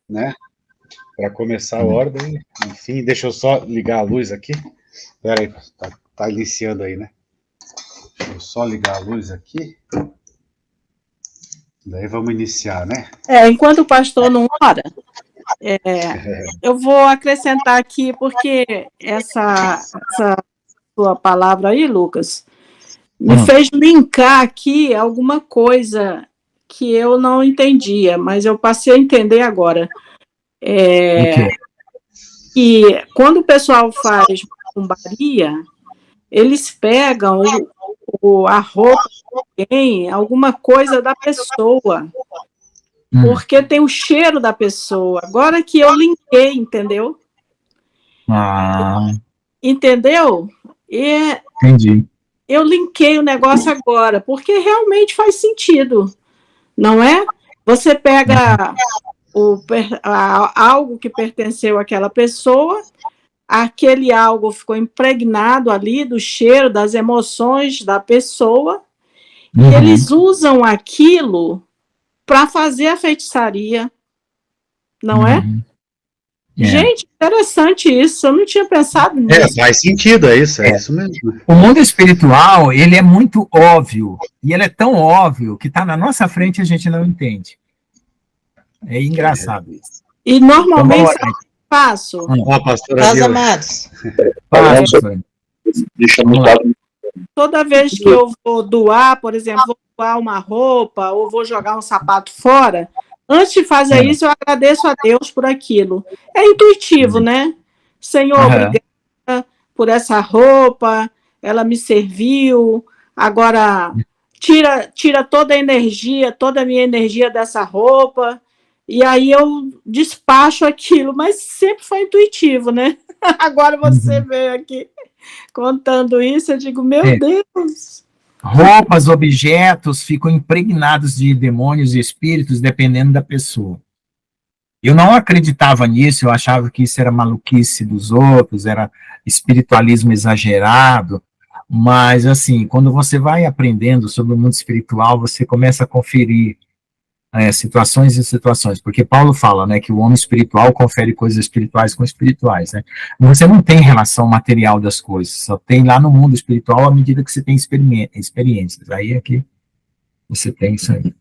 né? Para começar a ordem. Enfim, deixa eu só ligar a luz aqui. Espera aí, tá iniciando aí, né? Deixa eu só ligar a luz aqui. Daí vamos iniciar, né? Enquanto o pastor não ora, eu vou acrescentar aqui, porque essa sua palavra aí, Lucas, me fez linkar aqui alguma coisa que eu não entendia, mas eu passei a entender agora. E quando o pessoal faz macumbaria, eles pegam a roupa de alguém, alguma coisa da pessoa, porque tem o cheiro da pessoa. Agora que eu linkei, entendeu? Entendeu? Entendi. Eu linkei o negócio agora, porque realmente faz sentido, não é? Você pega algo que pertenceu àquela pessoa, aquele algo ficou impregnado ali do cheiro, das emoções da pessoa, e eles usam aquilo para fazer a feitiçaria, não é? Gente, interessante isso, eu não tinha pensado nisso. Faz sentido, é isso mesmo. O mundo espiritual, ele é muito óbvio, e ele é tão óbvio que está na nossa frente e a gente não entende. É engraçado isso. E normalmente faço. Meus amados. Deixa eu toda vez que eu vou doar, por exemplo, vou doar uma roupa ou vou jogar um sapato fora, antes de fazer isso, eu agradeço a Deus por aquilo. É intuitivo, né? Senhor, obrigada por essa roupa, ela me serviu, agora tira toda a energia, toda a minha energia dessa roupa, e aí eu despacho aquilo, mas sempre foi intuitivo, né? Agora você veio aqui contando isso, eu digo, meu Deus! Roupas, objetos ficam impregnados de demônios e espíritos, dependendo da pessoa. Eu não acreditava nisso, eu achava que isso era maluquice dos outros, era espiritualismo exagerado, mas, assim, quando você vai aprendendo sobre o mundo espiritual, você começa a conferir situações e situações, porque Paulo fala, né, que o homem espiritual confere coisas espirituais com espirituais, né? Você não tem relação material das coisas, só tem lá no mundo espiritual à medida que você tem experiências, aí é que você tem isso aí.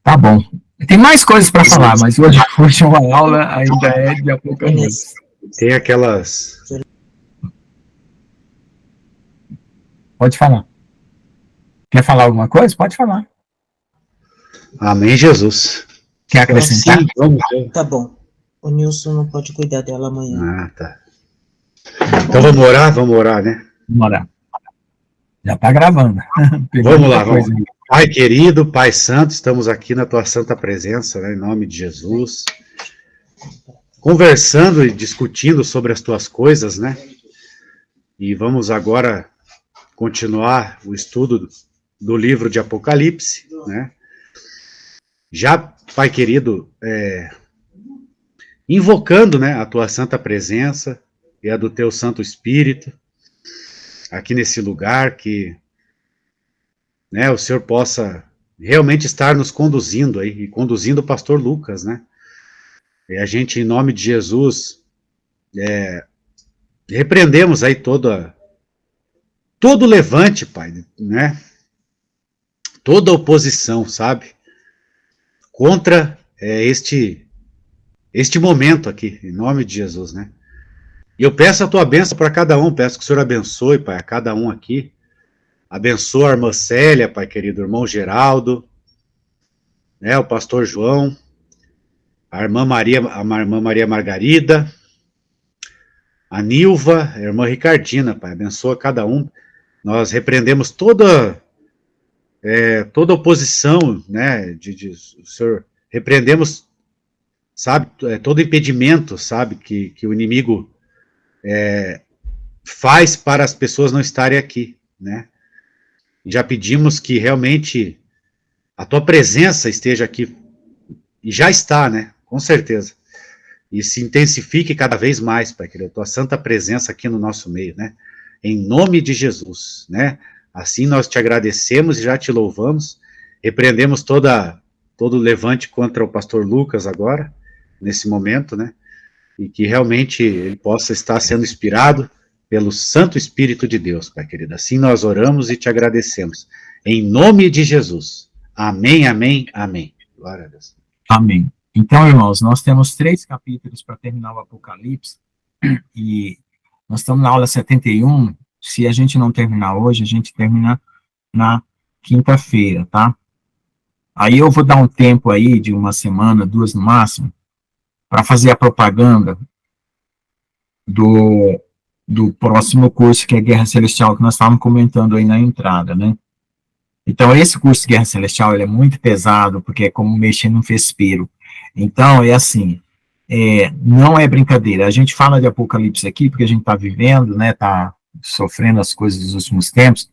Tá bom. Tem mais coisas para falar, mas hoje uma aula ainda é de Apocalipse. Tem aquelas... Pode falar. Quer falar alguma coisa? Pode falar. Amém, Jesus. Quer acrescentar? Sim, tá bom. O Nilson não pode cuidar dela amanhã. Tá. Então vamos orar, né? Vamos orar. Já tá gravando. Vamos lá. Pai querido, Pai santo, estamos aqui na tua santa presença, né, em nome de Jesus, conversando e discutindo sobre as tuas coisas, né? E vamos agora continuar o estudo do livro de Apocalipse, né? Já, Pai querido, invocando, né, a tua santa presença e a do teu Santo Espírito, aqui nesse lugar, que, né, o Senhor possa realmente estar nos conduzindo aí, e conduzindo o pastor Lucas, né? E a gente, em nome de Jesus, repreendemos aí todo levante, Pai, né? Toda oposição, sabe? Contra este momento aqui, em nome de Jesus, né? E eu peço a tua bênção para cada um, peço que o Senhor abençoe, Pai, a cada um aqui. Abençoa a irmã Célia, Pai querido, o irmão Geraldo, né, o pastor João, a irmã Maria Margarida, a Nilva, a irmã Ricardina, Pai, abençoa cada um. Nós repreendemos toda oposição, né, o Senhor, repreendemos, sabe, todo impedimento, sabe, que o inimigo faz para as pessoas não estarem aqui, né? Já pedimos que realmente a tua presença esteja aqui, e já está, né, com certeza, e se intensifique cada vez mais, Pai querido, a tua santa presença aqui no nosso meio, né, em nome de Jesus, né, assim nós te agradecemos e já te louvamos, repreendemos todo todo levante contra o pastor Lucas agora, nesse momento, né? E que realmente ele possa estar sendo inspirado pelo Santo Espírito de Deus, Pai querido. Assim nós oramos e te agradecemos. Em nome de Jesus. Amém, amém, amém. Glória a Deus. Amém. Então, irmãos, nós temos 3 capítulos para terminar o Apocalipse, e nós estamos na aula 71. Se a gente não terminar hoje, a gente termina na quinta-feira, tá? Aí eu vou dar um tempo aí, de uma semana, 2 no máximo, para fazer a propaganda do próximo curso, que é Guerra Celestial, que nós estávamos comentando aí na entrada, né? Então, esse curso de Guerra Celestial, ele é muito pesado, porque é como mexer num vespeiro. Então, é assim, não é brincadeira. A gente fala de Apocalipse aqui, porque a gente está vivendo, né, está sofrendo as coisas dos últimos tempos,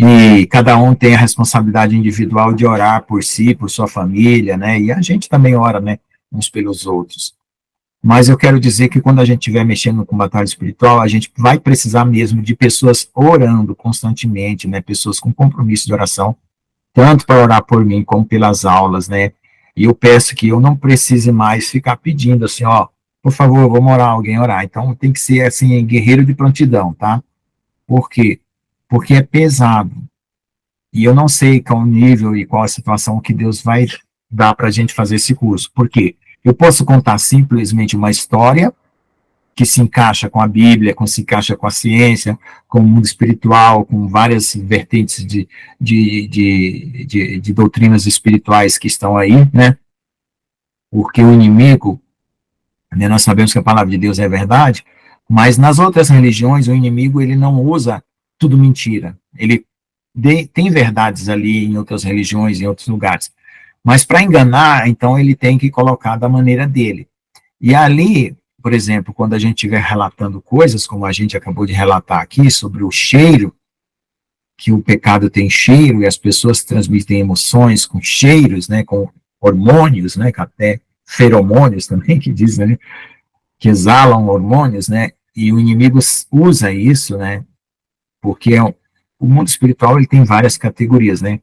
e cada um tem a responsabilidade individual de orar por si, por sua família, né, e a gente também ora, né, uns pelos outros. Mas eu quero dizer que quando a gente estiver mexendo com batalha espiritual, a gente vai precisar mesmo de pessoas orando constantemente, né, pessoas com compromisso de oração, tanto para orar por mim como pelas aulas, né, e eu peço que eu não precise mais ficar pedindo assim, ó, por favor, vamos orar, alguém orar. Então tem que ser assim, guerreiro de prontidão, tá? Por quê? Porque é pesado, e eu não sei qual o nível e qual a situação que Deus vai dar para a gente fazer esse curso. Por quê? Eu posso contar simplesmente uma história que se encaixa com a Bíblia, que se encaixa com a ciência, com o mundo espiritual, com várias vertentes de doutrinas espirituais que estão aí, né? Porque o inimigo, né, nós sabemos que a palavra de Deus é verdade, mas nas outras religiões o inimigo, ele não usa tudo mentira. Ele tem verdades ali em outras religiões, em outros lugares. Mas para enganar, então ele tem que colocar da maneira dele. E ali, por exemplo, quando a gente estiver relatando coisas, como a gente acabou de relatar aqui, sobre o cheiro, que o pecado tem cheiro, e as pessoas transmitem emoções com cheiros, né, com hormônios, né, até feromônios também, que dizem, né, que exalam hormônios, né, e o inimigo usa isso, né, porque o mundo espiritual, ele tem várias categorias, né.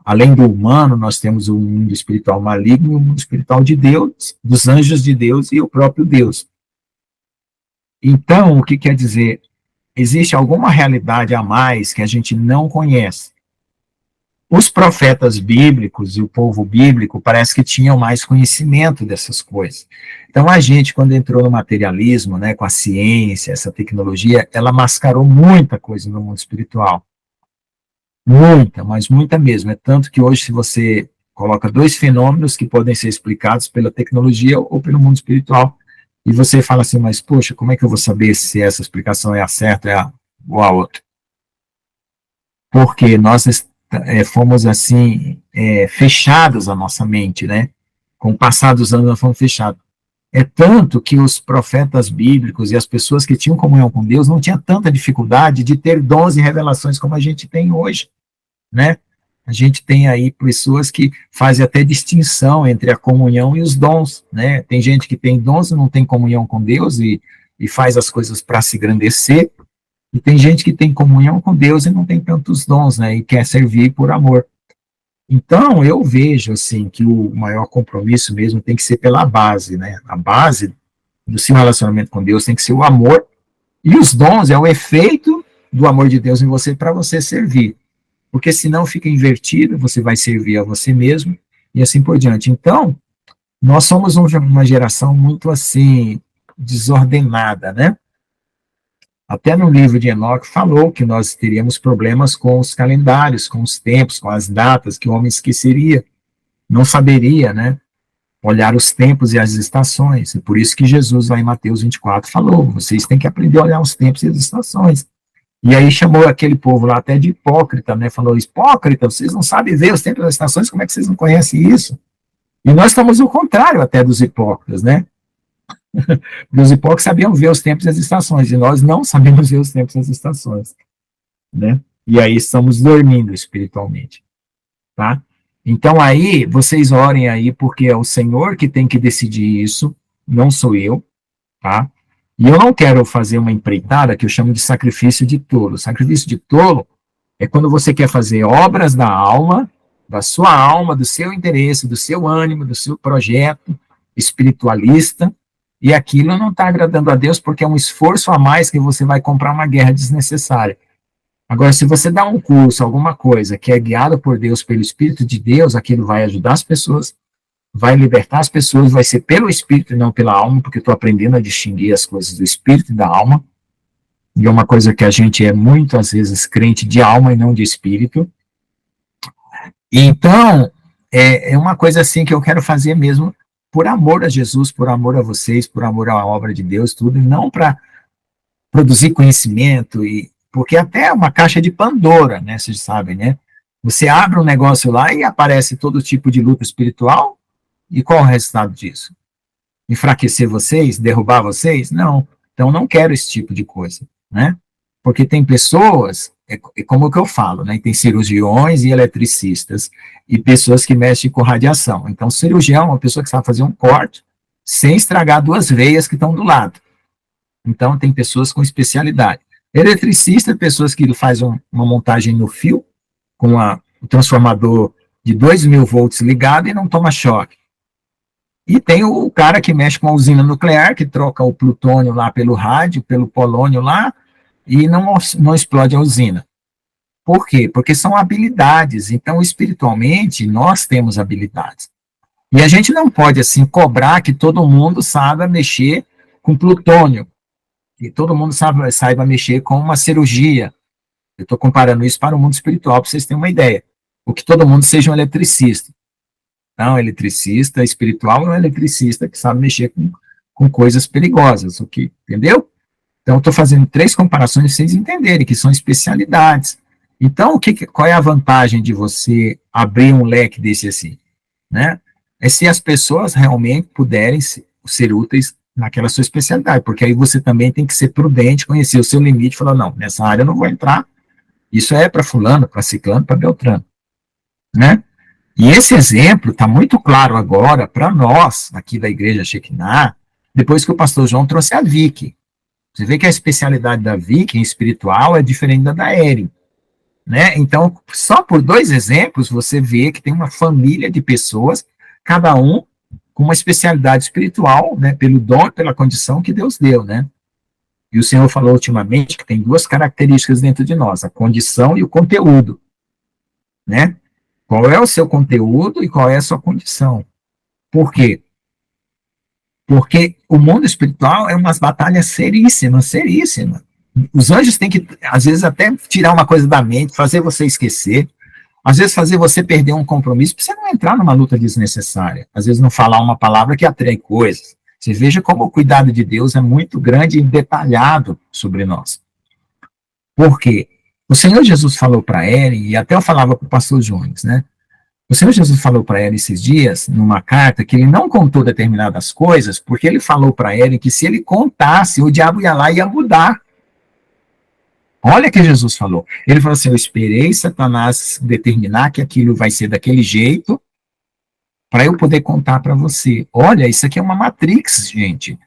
Além do humano, nós temos o mundo espiritual maligno e o mundo espiritual de Deus, dos anjos de Deus e o próprio Deus. Então, o que quer dizer? Existe alguma realidade a mais que a gente não conhece. Os profetas bíblicos e o povo bíblico parece que tinham mais conhecimento dessas coisas. Então, a gente, quando entrou no materialismo, né, com a ciência, essa tecnologia, ela mascarou muita coisa no mundo espiritual. Muita, mas muita mesmo. É tanto que hoje, se você coloca 2 fenômenos que podem ser explicados pela tecnologia ou pelo mundo espiritual, e você fala assim, mas, poxa, como é que eu vou saber se essa explicação é a certa ou a outra? Porque nós fomos, assim, fechados a nossa mente, né? Com o passar dos anos, nós fomos fechados. É tanto que os profetas bíblicos e as pessoas que tinham comunhão com Deus não tinham tanta dificuldade de ter dons e revelações como a gente tem hoje, né? A gente tem aí pessoas que fazem até distinção entre a comunhão e os dons, né? Tem gente que tem dons e não tem comunhão com Deus e faz as coisas para se engrandecer, e tem gente que tem comunhão com Deus e não tem tantos dons, né? E quer servir por amor. Então, eu vejo, assim, que o maior compromisso mesmo tem que ser pela base, né? A base do seu relacionamento com Deus tem que ser o amor, e os dons é o efeito do amor de Deus em você para você servir. Porque senão fica invertido, você vai servir a você mesmo, e assim por diante. Então, nós somos uma geração muito, assim, desordenada, né? Até no livro de Enoque falou que nós teríamos problemas com os calendários, com os tempos, com as datas, que o homem esqueceria, não saberia, né, olhar os tempos e as estações. E por isso que Jesus, lá em Mateus 24, falou, vocês têm que aprender a olhar os tempos e as estações. E aí chamou aquele povo lá até de hipócrita, né, falou, hipócrita, vocês não sabem ver os tempos e as estações, como é que vocês não conhecem isso? E nós estamos o contrário até dos hipócritas, né? Os hipócritas sabiam ver os tempos e as estações, e nós não sabemos ver os tempos e as estações, né? E aí estamos dormindo espiritualmente, tá? Então aí, vocês orem aí, porque é o Senhor que tem que decidir isso, não sou eu, tá? E eu não quero fazer uma empreitada que eu chamo de sacrifício de tolo. Sacrifício de tolo é quando você quer fazer obras da alma da sua alma, do seu interesse, do seu ânimo, do seu projeto espiritualista, e aquilo não está agradando a Deus porque é um esforço a mais que você vai comprar uma guerra desnecessária. Agora, se você dá um curso, alguma coisa que é guiado por Deus, pelo Espírito de Deus, aquilo vai ajudar as pessoas, vai libertar as pessoas, vai ser pelo Espírito e não pela alma, porque eu estou aprendendo a distinguir as coisas do Espírito e da alma, e é uma coisa que a gente é muito, às vezes, crente de alma e não de Espírito. Então, é uma coisa assim que eu quero fazer mesmo por amor a Jesus, por amor a vocês, por amor à obra de Deus, tudo, e não para produzir conhecimento, porque até é uma caixa de Pandora, né, vocês sabem, né? Você abre um negócio lá e aparece todo tipo de luta espiritual, e qual é o resultado disso? Enfraquecer vocês? Derrubar vocês? Não. Então, não quero esse tipo de coisa, né? Porque tem pessoas, é como o que eu falo, né? Tem cirurgiões e eletricistas, e pessoas que mexem com radiação. Então, cirurgião é uma pessoa que sabe fazer um corte sem estragar duas veias que estão do lado. Então, tem pessoas com especialidade. Eletricista, pessoas que fazem uma montagem no fio, com o transformador de 2.000 volts ligado e não toma choque. E tem o cara que mexe com a usina nuclear, que troca o plutônio lá pelo rádio, pelo polônio lá, e não explode a usina. Por quê? Porque são habilidades. Então, espiritualmente, nós temos habilidades. E a gente não pode, assim, cobrar que todo mundo saiba mexer com plutônio, que todo mundo saiba mexer com uma cirurgia. Eu estou comparando isso para o mundo espiritual, para vocês terem uma ideia. O que todo mundo seja um eletricista. Não, eletricista espiritual é um eletricista que sabe mexer com coisas perigosas, entendeu? Então, eu estou fazendo 3 comparações para vocês entenderem que são especialidades. Então, qual é a vantagem de você abrir um leque desse assim? Né? É se as pessoas realmente puderem ser úteis naquela sua especialidade, porque aí você também tem que ser prudente, conhecer o seu limite e falar, não, nessa área eu não vou entrar, isso é para fulano, para ciclano, para beltrano. Né? E esse exemplo está muito claro agora para nós, aqui da Igreja Shekinah, depois que o pastor João trouxe a Vicky. Você vê que a especialidade da Vicky em espiritual é diferente da Erin. Né? Então, só por 2 exemplos, você vê que tem uma família de pessoas, cada um com uma especialidade espiritual, né, pelo dom, pela condição que Deus deu, né? E o Senhor falou ultimamente que tem 2 características dentro de nós, a condição e o conteúdo, né? Qual é o seu conteúdo e qual é a sua condição? Por quê? Porque o mundo espiritual é umas batalhas seríssimas, seríssimas. Os anjos têm que, às vezes, até tirar uma coisa da mente, fazer você esquecer, às vezes fazer você perder um compromisso, para você não entrar numa luta desnecessária, às vezes não falar uma palavra que atrai coisas. Você veja como o cuidado de Deus é muito grande e detalhado sobre nós. Por quê? O Senhor Jesus falou para Erin, e até eu falava para o pastor Jones, né? O Senhor Jesus falou para Erin esses dias, numa carta, que ele não contou determinadas coisas, porque ele falou para Erin que se ele contasse, o diabo ia lá e ia mudar. Olha o que Jesus falou. Ele falou assim, eu esperei Satanás determinar que aquilo vai ser daquele jeito, para eu poder contar para você. Olha, isso aqui é uma Matrix, gente.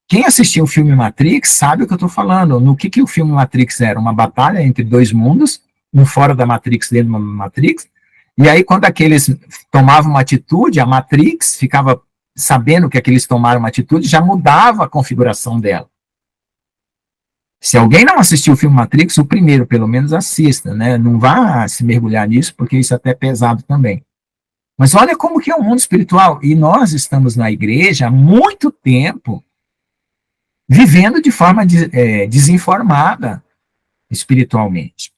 Quem assistiu o filme Matrix sabe o que eu estou falando. No que o filme Matrix era? Uma batalha entre 2 mundos, um fora da Matrix, dentro da Matrix, e aí quando aqueles tomavam uma atitude, a Matrix ficava sabendo que aqueles tomaram uma atitude, já mudava a configuração dela. Se alguém não assistiu o filme Matrix, o primeiro, pelo menos, assista, né? Não vá se mergulhar nisso, porque isso é até pesado também. Mas olha como que é o mundo espiritual. E nós estamos na igreja há muito tempo, vivendo de forma desinformada espiritualmente.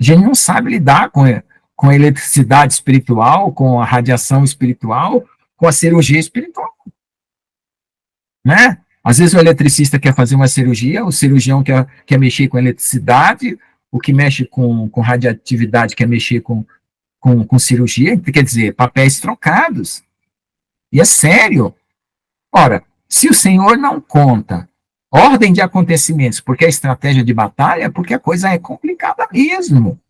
A gente não sabe lidar com a eletricidade espiritual, com a radiação espiritual, com a cirurgia espiritual. Né? Às vezes o eletricista quer fazer uma cirurgia, o cirurgião quer mexer com eletricidade, o que mexe com radioatividade quer mexer com cirurgia, quer dizer, papéis trocados. E é sério. Ora, se o Senhor não conta ordem de acontecimentos, porque a estratégia de batalha, porque a coisa é complicada mesmo.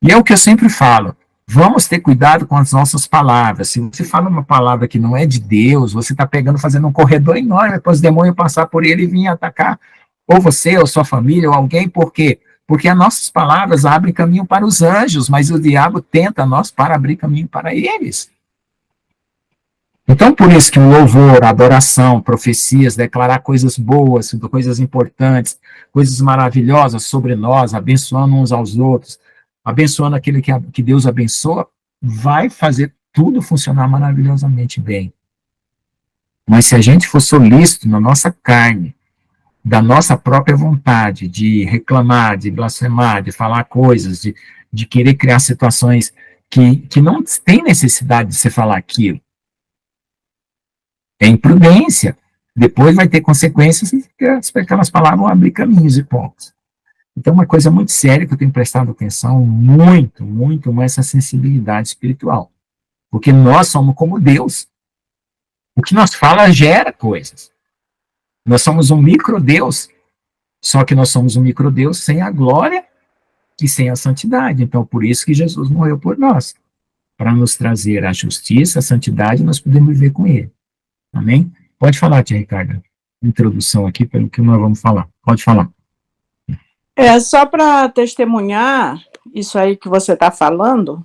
E é o que eu sempre falo, vamos ter cuidado com as nossas palavras. Se você fala uma palavra que não é de Deus, você está fazendo um corredor enorme para os demônios passar por ele e vir atacar ou você, ou sua família, ou alguém, por quê? Porque as nossas palavras abrem caminho para os anjos, mas o diabo tenta nós para abrir caminho para eles. Então, por isso que o louvor, a adoração, profecias, declarar coisas boas, coisas importantes, coisas maravilhosas sobre nós, abençoando uns aos outros, abençoando aquele que Deus abençoa, vai fazer tudo funcionar maravilhosamente bem. Mas se a gente for solícito na nossa carne, da nossa própria vontade, de reclamar, de blasfemar, de falar coisas, de querer criar situações que não tem necessidade de você falar aquilo, é imprudência. Depois vai ter consequências e aquelas palavras vão abrir caminhos e pontos. Então, uma coisa muito séria que eu tenho prestado atenção, muito, muito, mais essa sensibilidade espiritual. Porque nós somos como Deus. O que nós falamos gera coisas. Nós somos um micro-Deus, só que nós somos um micro-Deus sem a glória e sem a santidade. Então, por isso que Jesus morreu por nós, para nos trazer a justiça, a santidade, e nós podemos viver com Ele. Amém? Pode falar, tia Ricardo. Introdução aqui, pelo que nós vamos falar. Pode falar. Só para testemunhar isso aí que você está falando,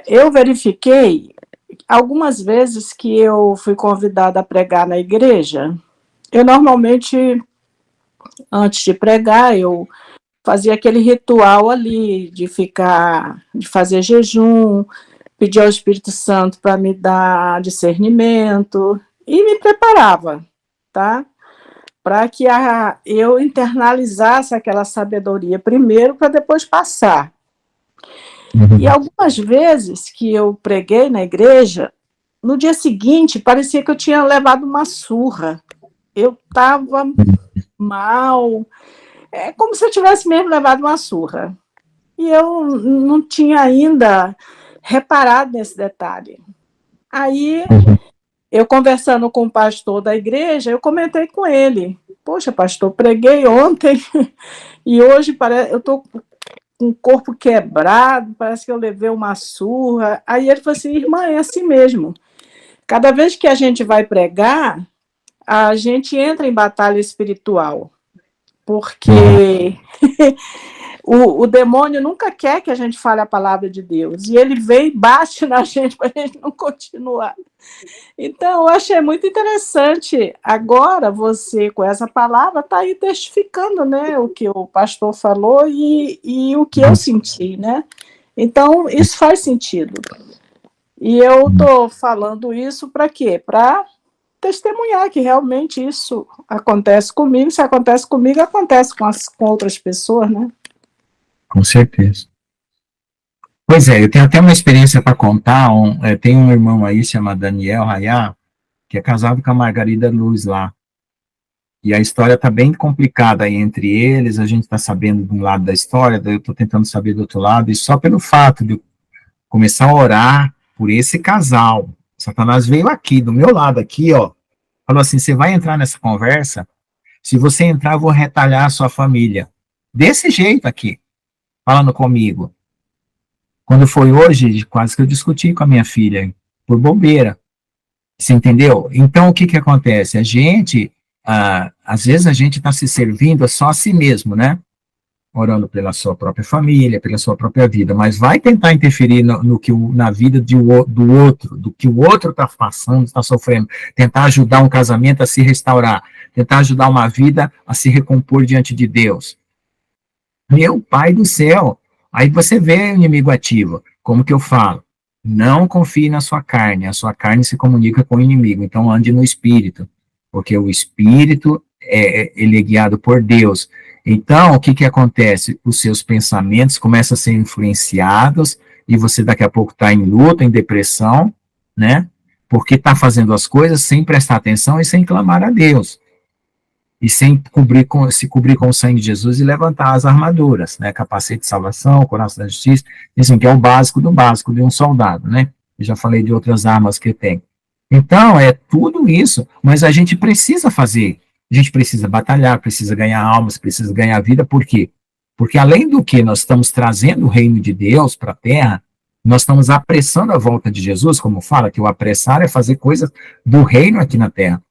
eu verifiquei algumas vezes que eu fui convidada a pregar na igreja. Eu normalmente, antes de pregar, eu fazia aquele ritual ali de fazer jejum, pedir ao Espírito Santo para me dar discernimento e me preparava, tá? Para que eu internalizasse aquela sabedoria primeiro para depois passar. E algumas vezes que eu preguei na igreja, no dia seguinte parecia que eu tinha levado uma surra. Eu estava mal, como se eu tivesse mesmo levado uma surra. E eu não tinha ainda reparado nesse detalhe. Aí, eu conversando com o pastor da igreja, eu comentei com ele: poxa, pastor, preguei ontem e hoje eu estou com o corpo quebrado, parece que eu levei uma surra. Aí ele falou assim: irmã, é assim mesmo. Cada vez que a gente vai pregar, a gente entra em batalha espiritual, porque o demônio nunca quer que a gente fale a palavra de Deus, e ele vem e bate na gente para a gente não continuar. Então, eu achei muito interessante. Agora, você, com essa palavra, está aí testificando, né, o que o pastor falou e o que eu senti, né? Então, isso faz sentido. E eu estou falando isso para quê? Para testemunhar que realmente isso acontece comigo. Se acontece comigo, acontece com outras pessoas, né? Com certeza. Pois é, eu tenho até uma experiência para contar. Tem um irmão aí chamado Daniel Rayá, que é casado com a Margarida Luz lá. E a história está bem complicada aí entre eles. A gente está sabendo de um lado da história, daí eu estou tentando saber do outro lado. E só pelo fato de eu começar a orar por esse casal, Satanás veio aqui, do meu lado aqui, ó, falou assim: você vai entrar nessa conversa? Se você entrar, eu vou retalhar a sua família. Desse jeito aqui, falando comigo. Quando foi hoje, quase que eu discuti com a minha filha, por bobeira. Você entendeu? Então, o que acontece? A gente, às vezes a gente está se servindo só a si mesmo, né? Orando pela sua própria família, pela sua própria vida, mas vai tentar interferir na vida do outro, do que o outro está passando, está sofrendo, tentar ajudar um casamento a se restaurar, tentar ajudar uma vida a se recompor diante de Deus. Meu Pai do céu! Aí você vê o inimigo ativo. Como que eu falo? Não confie na sua carne. A sua carne se comunica com o inimigo. Então ande no Espírito. Porque o Espírito, ele é guiado por Deus. Então, o que acontece? Os seus pensamentos começam a ser influenciados e você daqui a pouco está em luta, em depressão, né? Porque está fazendo as coisas sem prestar atenção e sem clamar a Deus. E sem se cobrir com o sangue de Jesus e levantar as armaduras, né? Capacete de salvação, coração da justiça, assim, que é o básico do básico de um soldado, né? Eu já falei de outras armas que tem. Então, é tudo isso, mas a gente precisa fazer. A gente precisa batalhar, precisa ganhar almas, precisa ganhar vida. Por quê? Porque além do que nós estamos trazendo o reino de Deus para a terra, nós estamos apressando a volta de Jesus, como fala, que o apressar é fazer coisas do reino aqui na terra.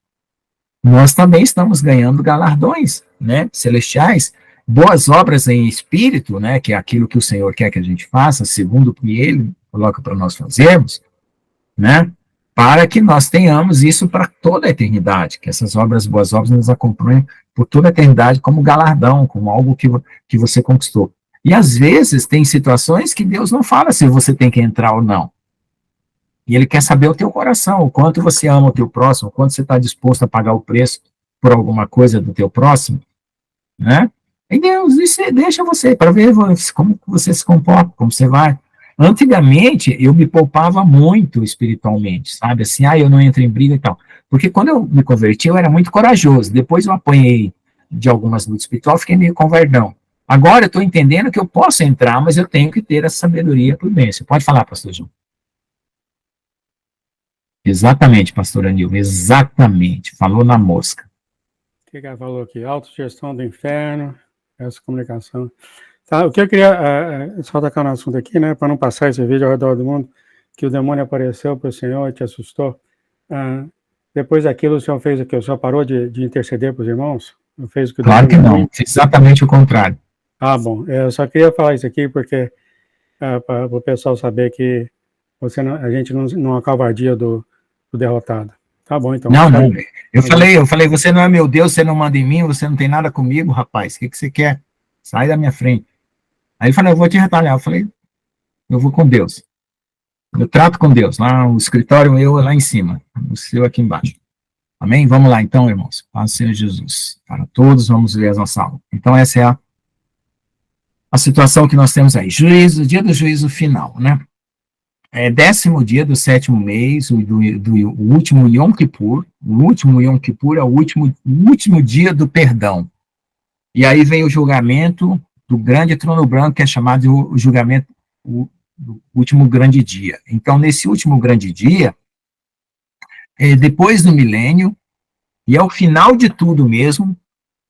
Nós também estamos ganhando galardões, né, celestiais, boas obras em espírito, né, que é aquilo que o Senhor quer que a gente faça, segundo o que Ele coloca para nós fazermos, né, para que nós tenhamos isso para toda a eternidade, que essas obras, boas obras, nos acompanhem por toda a eternidade como galardão, como algo que você conquistou. E às vezes tem situações que Deus não fala se você tem que entrar ou não. E Ele quer saber o teu coração, o quanto você ama o teu próximo, o quanto você está disposto a pagar o preço por alguma coisa do teu próximo, né? E Deus deixa você, para ver como você se comporta, como você vai. Antigamente, eu me poupava muito espiritualmente, sabe? Assim, eu não entro em briga e tal. Porque quando eu me converti, eu era muito corajoso. Depois eu apanhei de algumas lutas espirituais, fiquei meio converdão. Agora eu estou entendendo que eu posso entrar, mas eu tenho que ter essa sabedoria por bem. Você pode falar, pastor João? Exatamente, pastor Anil, exatamente. Falou na mosca. O que ela falou aqui? Autogestão do inferno, essa comunicação. Tá, o que eu queria só tocar no assunto aqui, né, para não passar esse vídeo ao redor do mundo, que o demônio apareceu para o Senhor e te assustou. Depois daquilo, o Senhor fez o quê? O Senhor parou de interceder para os irmãos? Não fez o que Claro que não, exatamente o contrário. Bom, eu só queria falar isso aqui porque para o pessoal saber que a gente não é a covardia do derrotado. Tá bom, então. Não. Eu falei, você não é meu Deus, você não manda em mim, você não tem nada comigo, rapaz. O que você quer? Sai da minha frente. Aí ele falou, eu vou te retalhar. Eu falei, eu vou com Deus. Eu trato com Deus. Lá o escritório, eu lá em cima. O seu aqui embaixo. Amém? Vamos lá então, irmãos. Paz do Senhor Jesus. Para todos, vamos ler a nossa aula. Então, essa é a situação que nós temos aí. Juízo, dia do juízo final, né? 10º dia do 7º mês, o último Yom Kippur. O último Yom Kippur é o último dia do perdão. E aí vem o julgamento do grande trono branco, que é chamado de o julgamento, o último grande dia. Então, nesse último grande dia, depois do milênio, e é o final de tudo mesmo,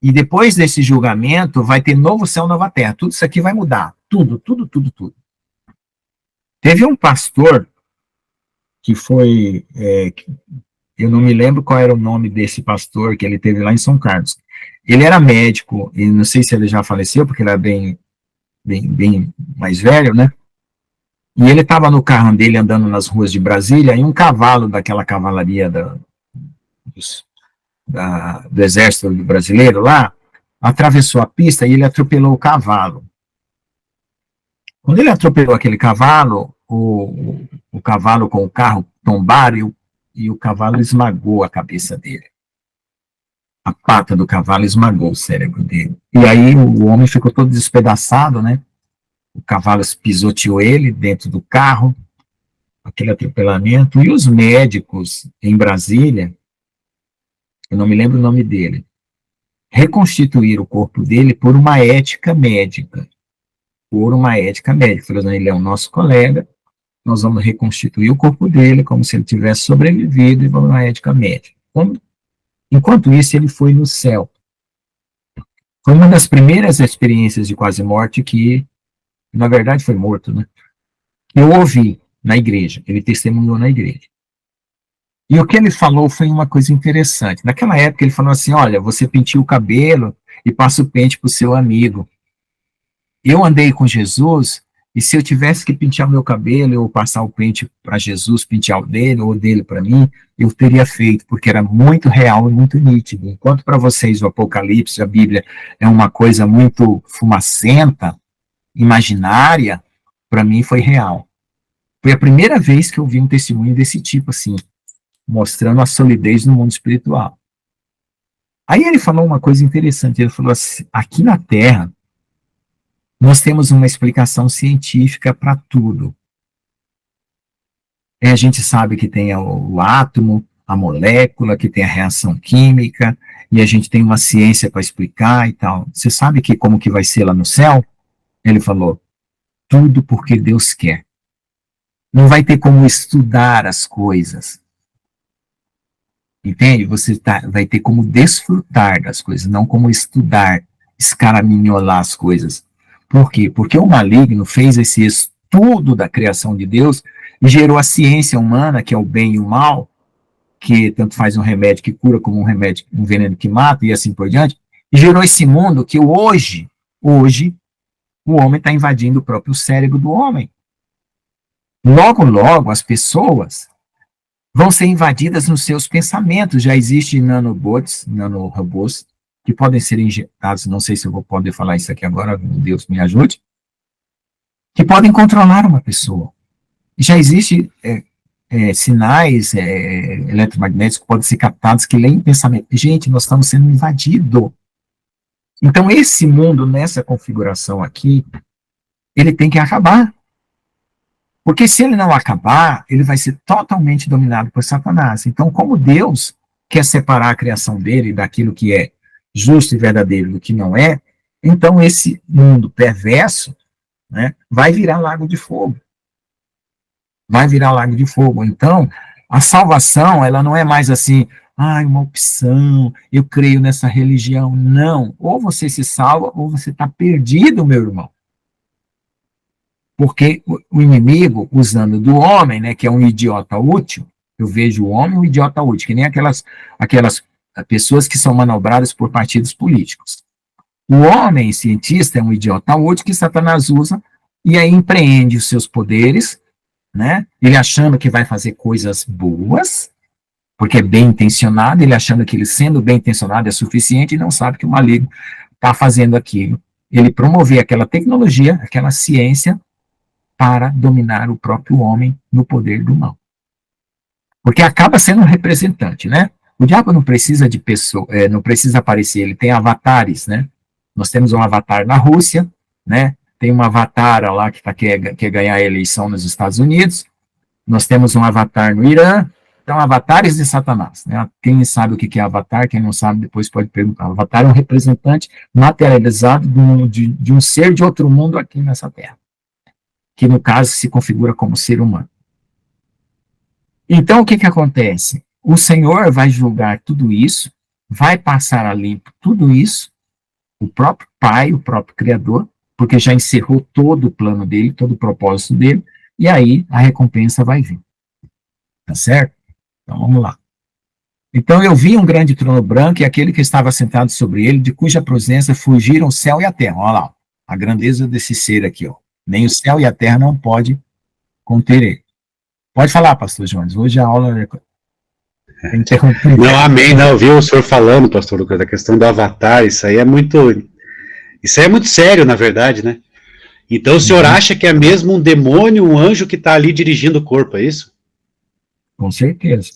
e depois desse julgamento, vai ter novo céu, nova terra. Tudo isso aqui vai mudar. Tudo. Teve um pastor que foi, eu não me lembro qual era o nome desse pastor que ele teve lá em São Carlos. Ele era médico, e não sei se ele já faleceu, porque ele era bem mais velho, né? E ele estava no carro dele andando nas ruas de Brasília, e um cavalo daquela cavalaria do exército brasileiro lá, atravessou a pista e ele atropelou o cavalo. Quando ele atropelou aquele cavalo, o cavalo com o carro tombaram e o cavalo esmagou a cabeça dele. A pata do cavalo esmagou o cérebro dele. E aí o homem ficou todo despedaçado, né? O cavalo pisoteou ele dentro do carro, aquele atropelamento. E os médicos em Brasília, eu não me lembro o nome dele, reconstituíram o corpo dele por uma ética médica. Falando, ele é o nosso colega, nós vamos reconstituir o corpo dele como se ele tivesse sobrevivido e por uma ética médica. Enquanto isso, ele foi no céu. Foi uma das primeiras experiências de quase morte que, na verdade, foi morto, né? Eu ouvi na igreja, ele testemunhou na igreja. E o que ele falou foi uma coisa interessante. Naquela época, ele falou assim, olha, você penteia o cabelo e passa o pente para o seu amigo. Eu andei com Jesus, e se eu tivesse que pentear o meu cabelo, ou passar o pente para Jesus, pentear o dele, ou dele para mim, eu teria feito, porque era muito real e muito nítido. Enquanto para vocês o Apocalipse, a Bíblia, é uma coisa muito fumacenta, imaginária, para mim foi real. Foi a primeira vez que eu vi um testemunho desse tipo, assim, mostrando a solidez no mundo espiritual. Aí ele falou uma coisa interessante, ele falou assim, aqui na Terra, nós temos uma explicação científica para tudo. A gente sabe que tem o átomo, a molécula, que tem a reação química, e a gente tem uma ciência para explicar e tal. Você sabe como que vai ser lá no céu? Ele falou, tudo porque Deus quer. Não vai ter como estudar as coisas. Entende? Você vai ter como desfrutar das coisas, não como estudar, escaraminholar as coisas. Por quê? Porque o maligno fez esse estudo da criação de Deus e gerou a ciência humana, que é o bem e o mal, que tanto faz um remédio que cura como um veneno que mata e assim por diante, e gerou esse mundo que hoje Hoje, o homem está invadindo o próprio cérebro do homem. Logo, logo, as pessoas vão ser invadidas nos seus pensamentos. Já existem nanobots, nanorobôs, que podem ser injetados, não sei se eu vou poder falar isso aqui agora, Deus me ajude, que podem controlar uma pessoa. Já existem sinais eletromagnéticos que podem ser captados que leem pensamento. Gente, nós estamos sendo invadidos. Então, esse mundo, nessa configuração aqui, ele tem que acabar. Porque se ele não acabar, ele vai ser totalmente dominado por Satanás. Então, como Deus quer separar a criação dele daquilo que é justo e verdadeiro do que não é, então esse mundo perverso, né, vai virar lago de fogo. Vai virar lago de fogo. Então, a salvação, ela não é mais assim, uma opção, eu creio nessa religião. Não. Ou você se salva, ou você está perdido, meu irmão. Porque o inimigo, usando do homem, né, que é um idiota útil, eu vejo o homem um idiota útil, que nem aquelas pessoas que são manobradas por partidos políticos. O homem cientista é um idiota útil que Satanás usa e aí empreende os seus poderes, né? Ele achando que vai fazer coisas boas, porque é bem intencionado, ele achando que ele sendo bem intencionado é suficiente e não sabe que o maligno está fazendo aquilo. Ele promover aquela tecnologia, aquela ciência, para dominar o próprio homem no poder do mal. Porque acaba sendo um representante, né? O diabo não precisa de pessoa, não precisa aparecer, ele tem avatares, né? Nós temos um avatar na Rússia, né? Tem uma avatar lá que quer ganhar a eleição nos Estados Unidos, nós temos um avatar no Irã, então avatares de Satanás, né? Quem sabe o que é avatar, quem não sabe depois pode perguntar. O avatar é um representante materializado de um ser de outro mundo aqui nessa Terra, que no caso se configura como ser humano. Então o que acontece? O Senhor vai julgar tudo isso, vai passar a limpo tudo isso, o próprio Pai, o próprio Criador, porque já encerrou todo o plano dele, todo o propósito dele, e aí a recompensa vai vir. Tá certo? Então vamos lá. Então eu vi um grande trono branco e aquele que estava sentado sobre ele, de cuja presença fugiram o céu e a terra. Olha lá, a grandeza desse ser aqui, ó. Nem o céu e a terra não pode conter ele. Pode falar, pastor Jones, hoje a aula é interrompida. Não, amém, não, viu o senhor falando, pastor Lucas, da questão do avatar, isso aí é muito sério, na verdade, né? Então o senhor acha que é mesmo um demônio, um anjo que está ali dirigindo o corpo, é isso? Com certeza.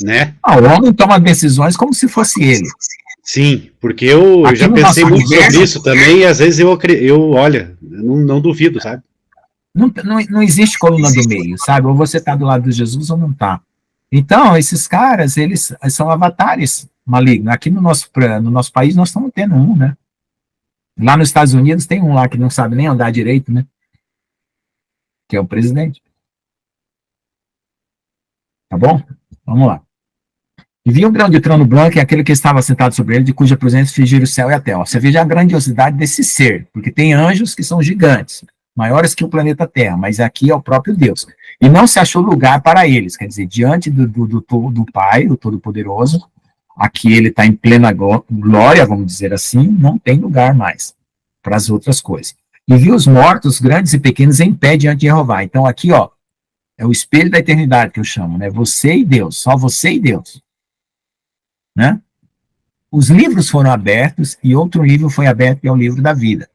Né? O homem toma decisões como se fosse ele. Sim, porque eu já pensei muito sobre isso também, e às vezes olha, não duvido, sabe? Não existe coluna do meio, sabe? Ou você está do lado de Jesus ou não está. Então, esses caras, eles são avatares malignos. Aqui no nosso país nós estamos tendo um, né? Lá nos Estados Unidos tem um lá que não sabe nem andar direito, né? Que é o presidente. Tá bom? Vamos lá. E vi um grande trono branco e aquele que estava sentado sobre ele, de cuja presença fugiram o céu e a terra. Você veja a grandiosidade desse ser, porque tem anjos que são gigantes, maiores que o planeta Terra, mas aqui é o próprio Deus. E não se achou lugar para eles, quer dizer, diante do Pai, do Todo-Poderoso, aqui ele está em plena glória, vamos dizer assim, não tem lugar mais para as outras coisas. E vi os mortos, grandes e pequenos, em pé diante de Jeová. Então aqui, ó, é o espelho da eternidade que eu chamo, né? Você e Deus, só você e Deus. Né? Os livros foram abertos e outro livro foi aberto, que é o livro da vida.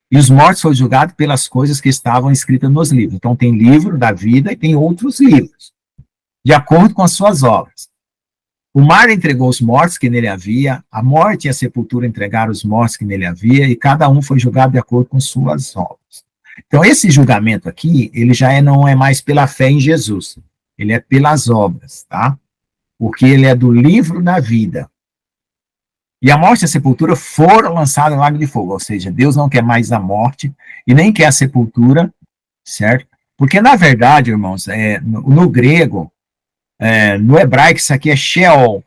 E os mortos foram julgados pelas coisas que estavam escritas nos livros. Então tem livro da vida e tem outros livros, de acordo com as suas obras. O mar entregou os mortos que nele havia, a morte e a sepultura entregaram os mortos que nele havia, e cada um foi julgado de acordo com suas obras. Então esse julgamento aqui, ele já não é mais pela fé em Jesus, ele é pelas obras, tá? Porque ele é do livro da vida. E a morte e a sepultura foram lançadas no lago de fogo, ou seja, Deus não quer mais a morte e nem quer a sepultura, certo? Porque, na verdade, irmãos, no grego, no hebraico, isso aqui é Sheol,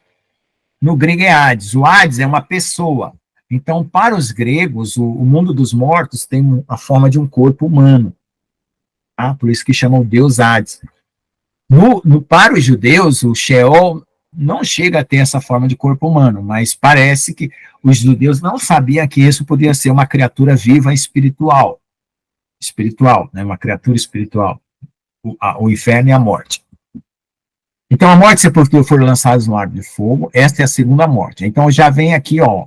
no grego é Hades. O Hades é uma pessoa. Então, para os gregos, o mundo dos mortos tem a forma de um corpo humano, tá? Por isso que chamam o Deus Hades. Para os judeus, o Sheol não chega a ter essa forma de corpo humano, mas parece que os judeus não sabiam que isso podia ser uma criatura viva espiritual, né, uma criatura espiritual, o inferno e a morte. Então, a morte e a sepultura foram lançados no lago de fogo, esta é a segunda morte. Então, já vem aqui, ó,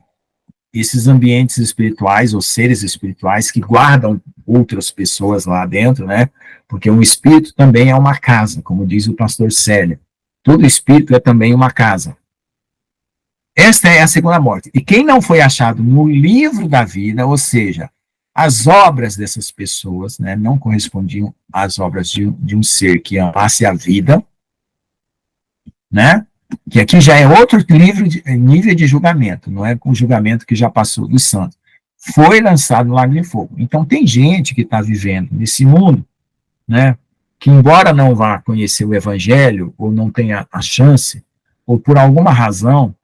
esses ambientes espirituais, ou seres espirituais, que guardam outras pessoas lá dentro, né, porque um espírito também é uma casa, como diz o pastor Célio. Todo espírito é também uma casa. Esta é a segunda morte. E quem não foi achado no livro da vida, ou seja, as obras dessas pessoas, né, não correspondiam às obras de um ser que amasse a vida, né, que aqui já é outro nível de julgamento, não é com o julgamento que já passou dos santos. Foi lançado no lago de fogo. Então tem gente que está vivendo nesse mundo, né, que embora não vá conhecer o evangelho, ou não tenha a chance, ou por alguma razão,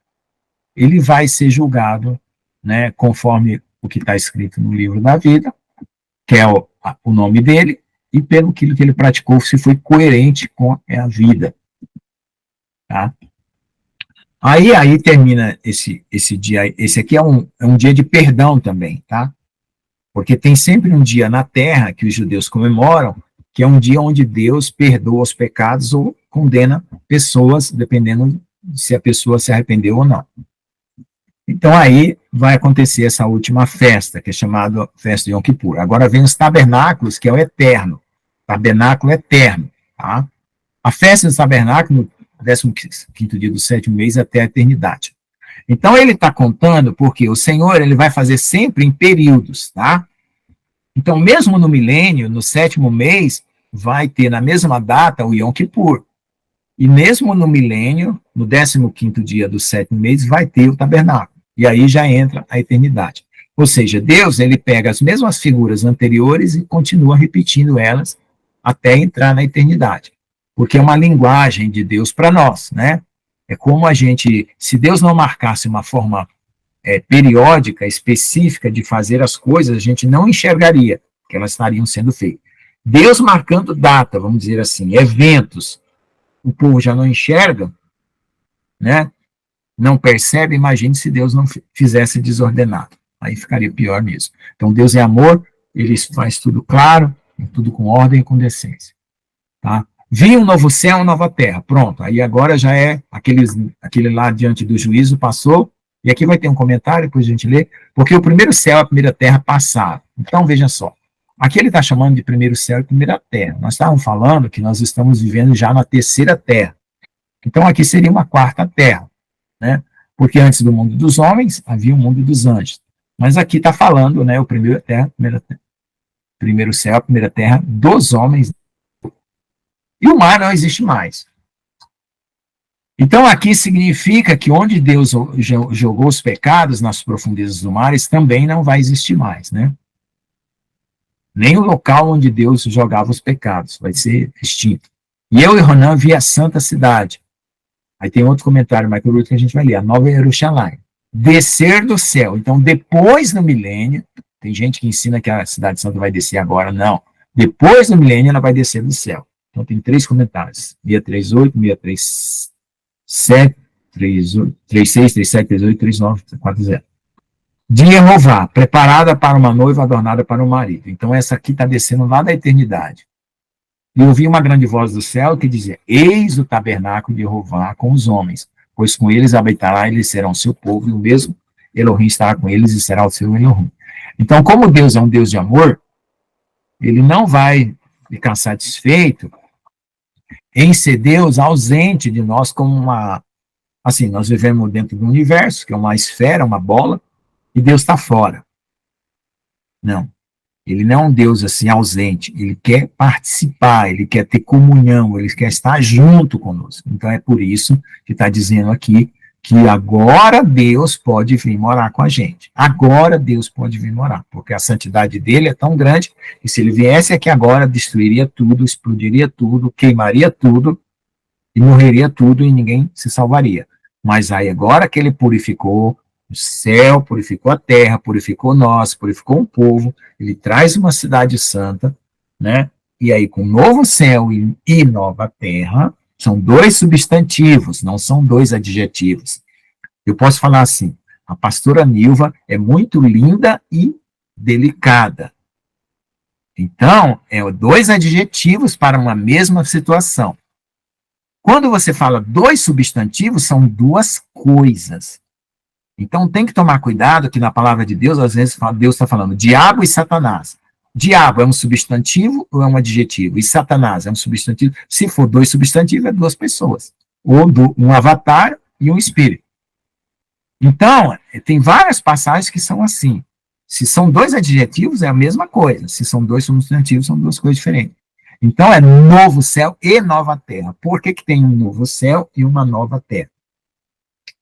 ele vai ser julgado, né, conforme o que está escrito no livro da vida, que é o nome dele, e pelo que ele praticou, se foi coerente com a vida. Tá? Aí termina esse dia, esse aqui é um dia de perdão também, tá? Porque tem sempre um dia na Terra que os judeus comemoram, que é um dia onde Deus perdoa os pecados ou condena pessoas, dependendo se a pessoa se arrependeu ou não. Então aí vai acontecer essa última festa, que é chamada festa de Yom Kippur. Agora vem os tabernáculos, que é o eterno. Tabernáculo eterno, tá? A festa do tabernáculo, no 15º dia do 7º mês, até a eternidade. Então ele está contando porque o Senhor ele vai fazer sempre em períodos, tá? Então, mesmo no milênio, no 7º mês, vai ter na mesma data o Yom Kippur. E mesmo no milênio, no 15º dia do 7º mês, vai ter o tabernáculo. E aí já entra a eternidade. Ou seja, Deus ele pega as mesmas figuras anteriores e continua repetindo elas até entrar na eternidade. Porque é uma linguagem de Deus para nós, né? É como a gente, se Deus não marcasse uma forma periódica, específica de fazer as coisas, a gente não enxergaria que elas estariam sendo feitas. Deus marcando data, vamos dizer assim, eventos, o povo já não enxerga, né? Não percebe, imagine se Deus não fizesse desordenado. Aí ficaria pior mesmo. Então Deus é amor, ele faz tudo claro, tudo com ordem e com decência. Tá? Vi um novo céu, uma nova terra. Pronto, aí agora já é aquele lá diante do juízo passou. E aqui vai ter um comentário, depois a gente lê, porque o primeiro céu e a primeira terra passaram. Então, veja só, aqui ele está chamando de primeiro céu e primeira terra. Nós estávamos falando que nós estamos vivendo já na terceira terra. Então, aqui seria uma quarta terra, né? Porque antes do mundo dos homens, havia o mundo dos anjos. Mas aqui está falando, né, o primeiro céu, a primeira terra dos homens. E o mar não existe mais. Então, aqui significa que onde Deus jogou os pecados nas profundezas do mar, também não vai existir mais, né? Nem o local onde Deus jogava os pecados vai ser extinto. E eu e Ronan vi a santa cidade. Aí tem outro comentário, mais por último, que a gente vai ler, a Nova Jerusalém. Descer do céu. Então, depois do milênio, tem gente que ensina que a cidade santa vai descer agora, não. Depois do milênio, ela vai descer do céu. Então, tem 3 comentários. 638, 637, 36, 37, 38, 39, 40. De Jeová, preparada para uma noiva, adornada para um marido. Então, essa aqui está descendo lá da eternidade. E ouvi uma grande voz do céu que dizia, eis o tabernáculo de Jeová com os homens, pois com eles habitará, eles serão seu povo, e o mesmo Elohim estará com eles e será o seu Elohim. Então, como Deus é um Deus de amor, ele não vai ficar satisfeito em ser Deus ausente de nós como uma... Assim, nós vivemos dentro do universo, que é uma esfera, uma bola, e Deus está fora. Não. Ele não é um Deus assim ausente, ele quer participar, ele quer ter comunhão, ele quer estar junto conosco. Então é por isso que está dizendo aqui que agora Deus pode vir morar com a gente. Agora Deus pode vir morar, porque a santidade dele é tão grande que se ele viesse aqui agora, destruiria tudo, explodiria tudo, queimaria tudo, e morreria tudo e ninguém se salvaria. Mas aí agora que ele purificou o céu, purificou a terra, purificou nós, purificou o povo, ele traz uma cidade santa, né? E aí com novo céu e nova terra, São dois substantivos, não são dois adjetivos. Eu posso falar assim, a pastora Nilva é muito linda e delicada. Então, é dois adjetivos para uma mesma situação. Quando você fala dois substantivos, são duas coisas. Então, tem que tomar cuidado que na palavra de Deus, às vezes, Deus está falando diabo e Satanás. Diabo é um substantivo ou é um adjetivo? E Satanás é um substantivo? Se for dois substantivos, é duas pessoas. Ou um avatar e um espírito. Então, tem várias passagens que são assim. Se são dois adjetivos, é a mesma coisa. Se são dois substantivos, são duas coisas diferentes. Então, é novo céu e nova terra. Por que que tem um novo céu e uma nova terra?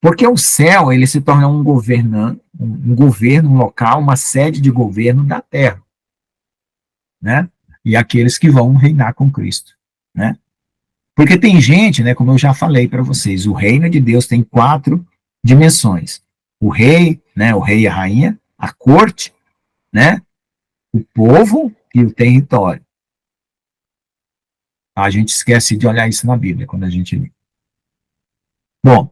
Porque o céu, ele se torna um governo, um local, uma sede de governo da terra. Né? E aqueles que vão reinar com Cristo. Né? Porque tem gente, né, como eu já falei para vocês, o reino de Deus tem 4 dimensões. O rei, né, o rei e a rainha, a corte, né, o povo e o território. A gente esquece de olhar isso na Bíblia, quando a gente lê. Bom,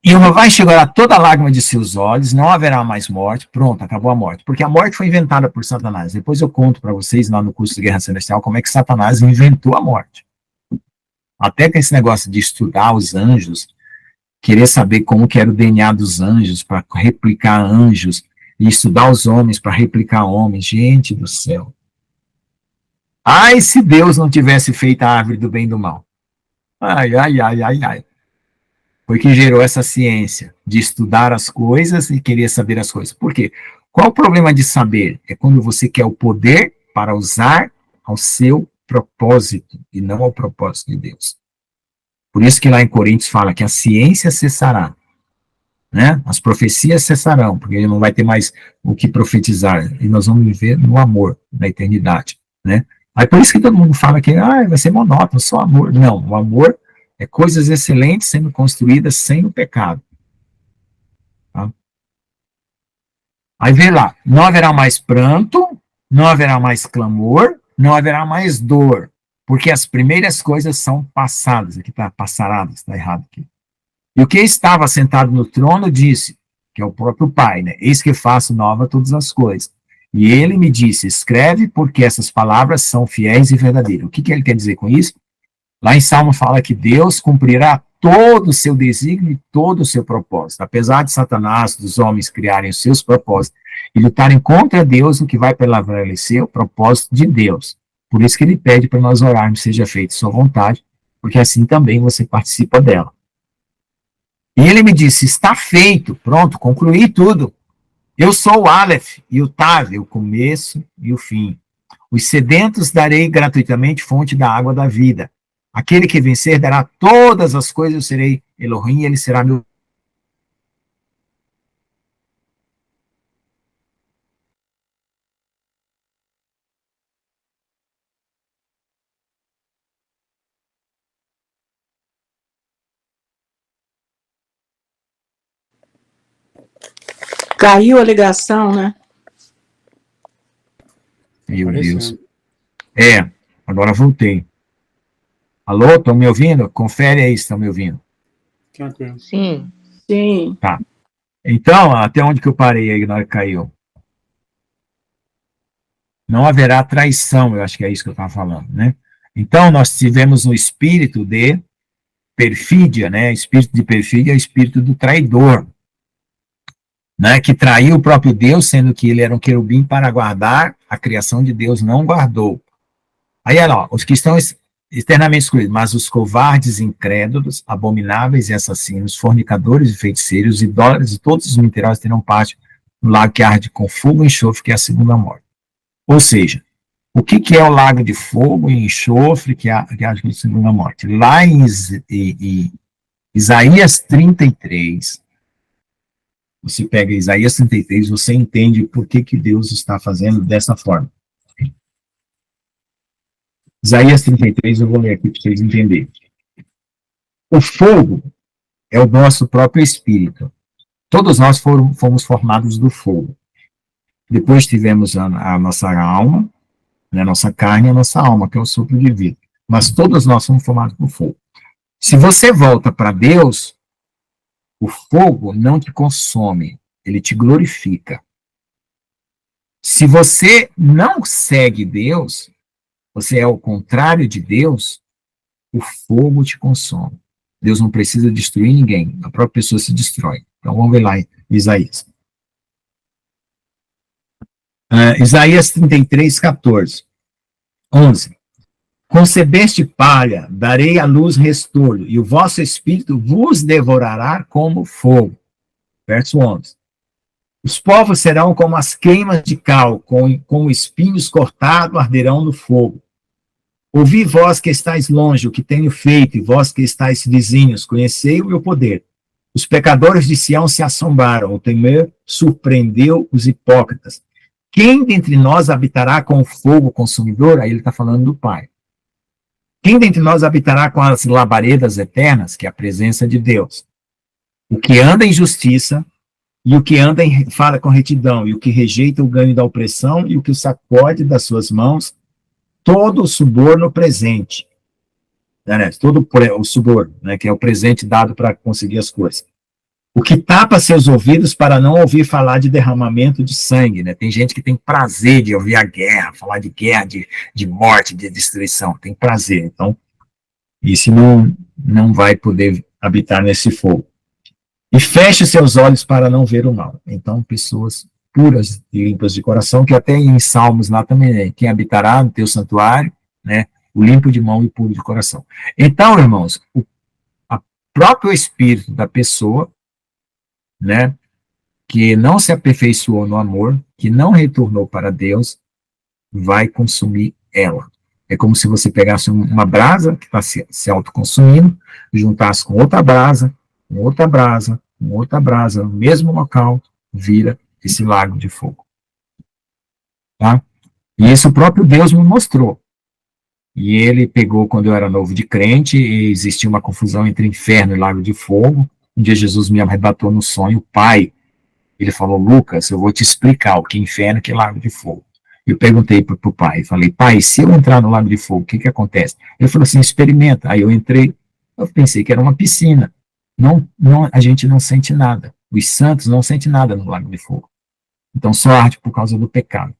e uma vai chegar toda lágrima de seus olhos, não haverá mais morte, pronto, acabou a morte. Porque a morte foi inventada por Satanás. Depois eu conto para vocês, lá no curso de Guerra Celestial, como é que Satanás inventou a morte. Até que esse negócio de estudar os anjos, querer saber como que era o DNA dos anjos, para replicar anjos, e estudar os homens para replicar homens, gente do céu. Ai, se Deus não tivesse feito a árvore do bem e do mal. Ai, ai, ai, ai, ai. Foi que gerou essa ciência de estudar as coisas e querer saber as coisas. Por quê? Qual o problema de saber? É quando você quer o poder para usar ao seu propósito e não ao propósito de Deus. Por isso que lá em Coríntios fala que a ciência cessará, né? As profecias cessarão, porque ele não vai ter mais o que profetizar, e nós vamos viver no amor, na eternidade, né? Aí por isso que todo mundo fala que vai ser monótono, só amor. Não, o amor é coisas excelentes sendo construídas sem o pecado. Tá? Aí vê lá, não haverá mais pranto, não haverá mais clamor, não haverá mais dor, porque as primeiras coisas são passadas. Aqui está passaradas, está errado aqui. E o que estava sentado no trono disse, que é o próprio Pai, né? Eis que faço nova todas as coisas. E ele me disse, escreve, porque essas palavras são fiéis e verdadeiras. O que ele quer dizer com isso? Lá em Salmo fala que Deus cumprirá todo o seu desígnio e todo o seu propósito. Apesar de Satanás, dos homens criarem os seus propósitos e lutarem contra Deus, o que vai prevalecer é o propósito de Deus. Por isso que ele pede para nós orarmos, seja feita sua vontade, porque assim também você participa dela. E ele me disse, está feito, pronto, concluí tudo. Eu sou o Aleph e o Tav, o começo e o fim. Os sedentos darei gratuitamente fonte da água da vida. Aquele que vencer dará todas as coisas, eu serei Elohim, e ele será meu. Caiu a ligação, né? Meu Deus. Agora voltei. Alô, estão me ouvindo? Confere aí se estão me ouvindo. Tranquilo. Sim. Sim. Tá. Então, até onde que eu parei aí na hora que caiu? Não haverá traição, eu acho que é isso que eu estava falando, né? Então, nós tivemos um espírito de perfídia, né? Espírito de perfídia é o espírito do traidor, né? Que traiu o próprio Deus, sendo que ele era um querubim para guardar a criação de Deus, não guardou. Aí, olha lá, os que estão eternamente excluídos, mas os covardes, incrédulos, abomináveis e assassinos, fornicadores e feiticeiros, idólatras e todos os mentirosos terão parte no lago que arde com fogo e enxofre, que é a segunda morte. Ou seja, o que é o lago de fogo e enxofre que arde com a segunda morte? Lá em Isaías 33, você pega Isaías 33, você entende por que Deus está fazendo dessa forma. Isaías 33, eu vou ler aqui para vocês entenderem. O fogo é o nosso próprio espírito. Todos nós fomos formados do fogo. Depois tivemos a nossa alma, né, a nossa carne e a nossa alma, que é o sopro de vida. Mas todos nós somos formados do fogo. Se você volta para Deus, o fogo não te consome, ele te glorifica. Se você não segue Deus, você é o contrário de Deus, o fogo te consome. Deus não precisa destruir ninguém, a própria pessoa se destrói. Então vamos ver lá em Isaías. Isaías 33, 14. 11. Concebeste palha, darei à luz restolho, e o vosso espírito vos devorará como fogo. Verso 11. Os povos serão como as queimas de cal, com espinhos cortados arderão no fogo. Ouvi vós que estáis longe o que tenho feito, e vós que estáis vizinhos, conhecei o meu poder. Os pecadores de Sião se assombraram, o temer surpreendeu os hipócritas. Quem dentre nós habitará com o fogo consumidor? Aí ele está falando do Pai. Quem dentre nós habitará com as labaredas eternas, que é a presença de Deus? O que anda em justiça, e o que anda fala com retidão, e o que rejeita o ganho da opressão, e o que o sacode das suas mãos, todo o suborno presente. Todo o suborno, né, que é o presente dado para conseguir as coisas. O que tapa seus ouvidos para não ouvir falar de derramamento de sangue, né? Tem gente que tem prazer de ouvir a guerra, falar de guerra, de morte, de destruição, tem prazer. Então, isso não vai poder habitar nesse fogo. E feche seus olhos para não ver o mal. Então, pessoas puras e limpas de coração, que até em Salmos lá também, né? Quem habitará no teu santuário, né? O limpo de mão e puro de coração. Então, irmãos, o próprio espírito da pessoa, né, que não se aperfeiçoou no amor, que não retornou para Deus, vai consumir ela. É como se você pegasse uma brasa que está se autoconsumindo, juntasse com outra brasa, com outra brasa, com outra brasa, no mesmo local, vira esse lago de fogo. Tá? E isso o próprio Deus me mostrou. E ele pegou, quando eu era novo de crente, e existia uma confusão entre inferno e lago de fogo. Um dia Jesus me arrebatou no sonho, Pai, ele falou, Lucas, eu vou te explicar o que é inferno e o que é lago de fogo. Eu perguntei para o pai, falei, pai, se eu entrar no lago de fogo, o que acontece? Ele falou assim, experimenta. Aí eu entrei, eu pensei que era uma piscina. Não, a gente não sente nada. Os santos não sentem nada no lago de fogo. Então só arde por causa do pecado.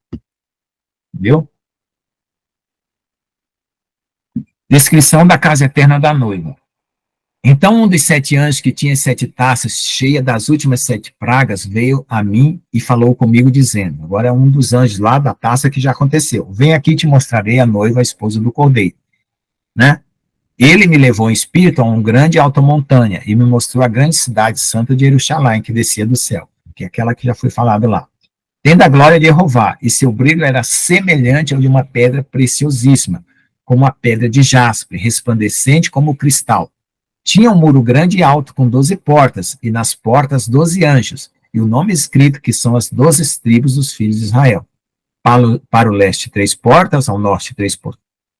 Entendeu? Descrição da casa eterna da noiva. Então um dos 7 anjos que tinha 7 taças cheias das últimas 7 pragas veio a mim e falou comigo dizendo, agora é um dos anjos lá da taça que já aconteceu, vem aqui e te mostrarei a noiva, a esposa do cordeiro, né? Ele me levou em espírito a uma grande alta montanha e me mostrou a grande cidade santa de Jerusalém que descia do céu, que é aquela que já foi falada lá. Tendo a glória de Jeová, e seu brilho era semelhante ao de uma pedra preciosíssima, como a pedra de jaspe, resplandecente como o cristal. Tinha um muro grande e alto com 12 portas, e nas portas 12 anjos, e o nome escrito que são as 12 tribos dos filhos de Israel. Para o leste 3 portas, ao norte 3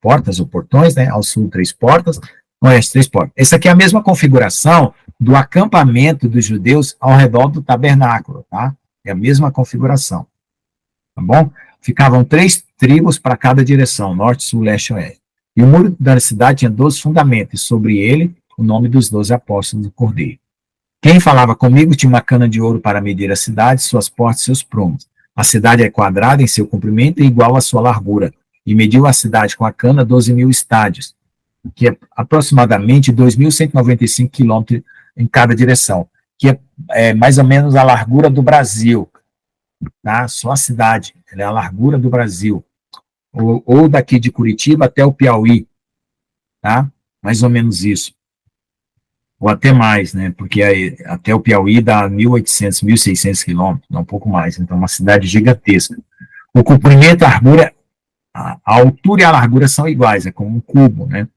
portas ou portões, né? Ao sul 3 portas, ao oeste 3 portas. Essa aqui é a mesma configuração do acampamento dos judeus ao redor do tabernáculo, tá? É a mesma configuração, tá bom? Ficavam 3 tribos para cada direção, norte, sul, leste e oeste. E o muro da cidade tinha 12 fundamentos, e sobre ele o nome dos 12 apóstolos do Cordeiro. Quem falava comigo tinha uma cana de ouro para medir a cidade, suas portas e seus prumos. A cidade é quadrada em seu comprimento e igual à sua largura, e mediu a cidade com a cana 12.000 estádios, que é aproximadamente 2.195 quilômetros em cada direção, que é mais ou menos a largura do Brasil, tá? Só a cidade, ela é a largura do Brasil, ou daqui de Curitiba até o Piauí, tá? Mais ou menos isso. Ou até mais, né, porque até o Piauí dá 1.800, 1.600 quilômetros, dá um pouco mais, então é uma cidade gigantesca. O comprimento, a altura e a largura são iguais, é como um cubo, né.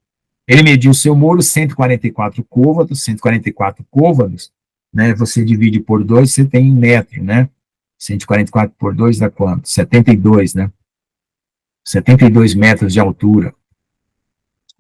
Ele mediu o seu muro, 144 côvados, né, você divide por 2, você tem 1 metro, né, 144 por 2 dá quanto? 72, né, 72 metros de altura.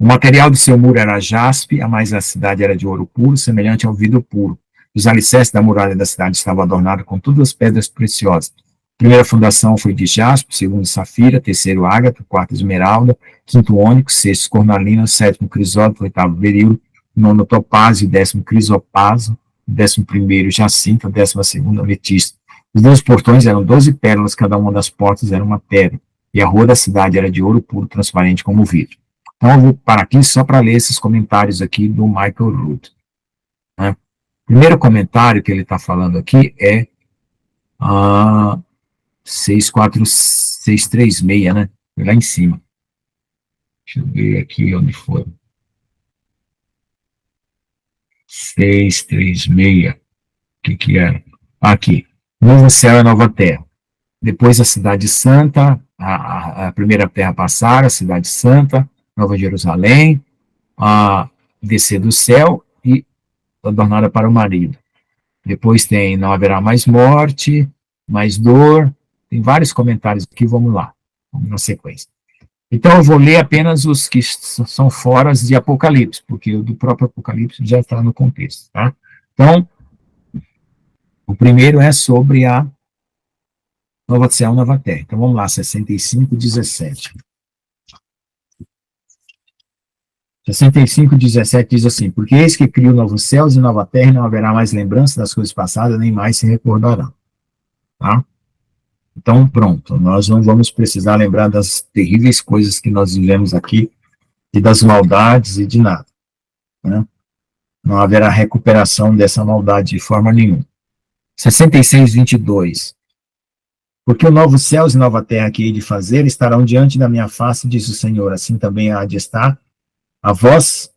O material do seu muro era jaspe, mas a cidade era de ouro puro, semelhante ao vidro puro. Os alicerces da muralha da cidade estavam adornados com todas as pedras preciosas. A primeira fundação foi de jaspe, segundo safira, terceiro ágata, quarto esmeralda, quinto ônix, sexto cornalina, sétimo crisólito, oitavo berilo, nono topázio, 10º crisopázio, 11º jacinto, 12ª ametista. Os 2 portões eram 12 pérolas, cada uma das portas era uma pedra, e a rua da cidade era de ouro puro, transparente como vidro. Então, eu vou parar aqui só para ler esses comentários aqui do Michael Root. Né? O primeiro comentário que ele está falando aqui é 64636, né? Foi lá em cima. Deixa eu ver aqui onde foi. 636. O que era? Aqui. Novo céu e nova terra. Depois a cidade santa, a primeira terra passar, a cidade santa, Nova Jerusalém, a descer do céu e adornada para o marido. Depois tem não haverá mais morte, mais dor. Tem vários comentários aqui, vamos lá. Vamos na sequência. Então, eu vou ler apenas os que são fora de Apocalipse, porque o do próprio Apocalipse já está no contexto, tá? Então, o primeiro é sobre a Nova Céu, Nova Terra. Então, vamos lá, 65:17. 65:17 diz assim: porque eis que crio novos céus e nova terra, e não haverá mais lembrança das coisas passadas, nem mais se recordarão. Tá? Então, pronto, nós não vamos precisar lembrar das terríveis coisas que nós vivemos aqui, e das maldades e de nada. Né? Não haverá recuperação dessa maldade de forma nenhuma. 66:22. Porque o novo céus e nova terra que hei de fazer estarão diante da minha face, diz o Senhor, assim também há de estar a vós,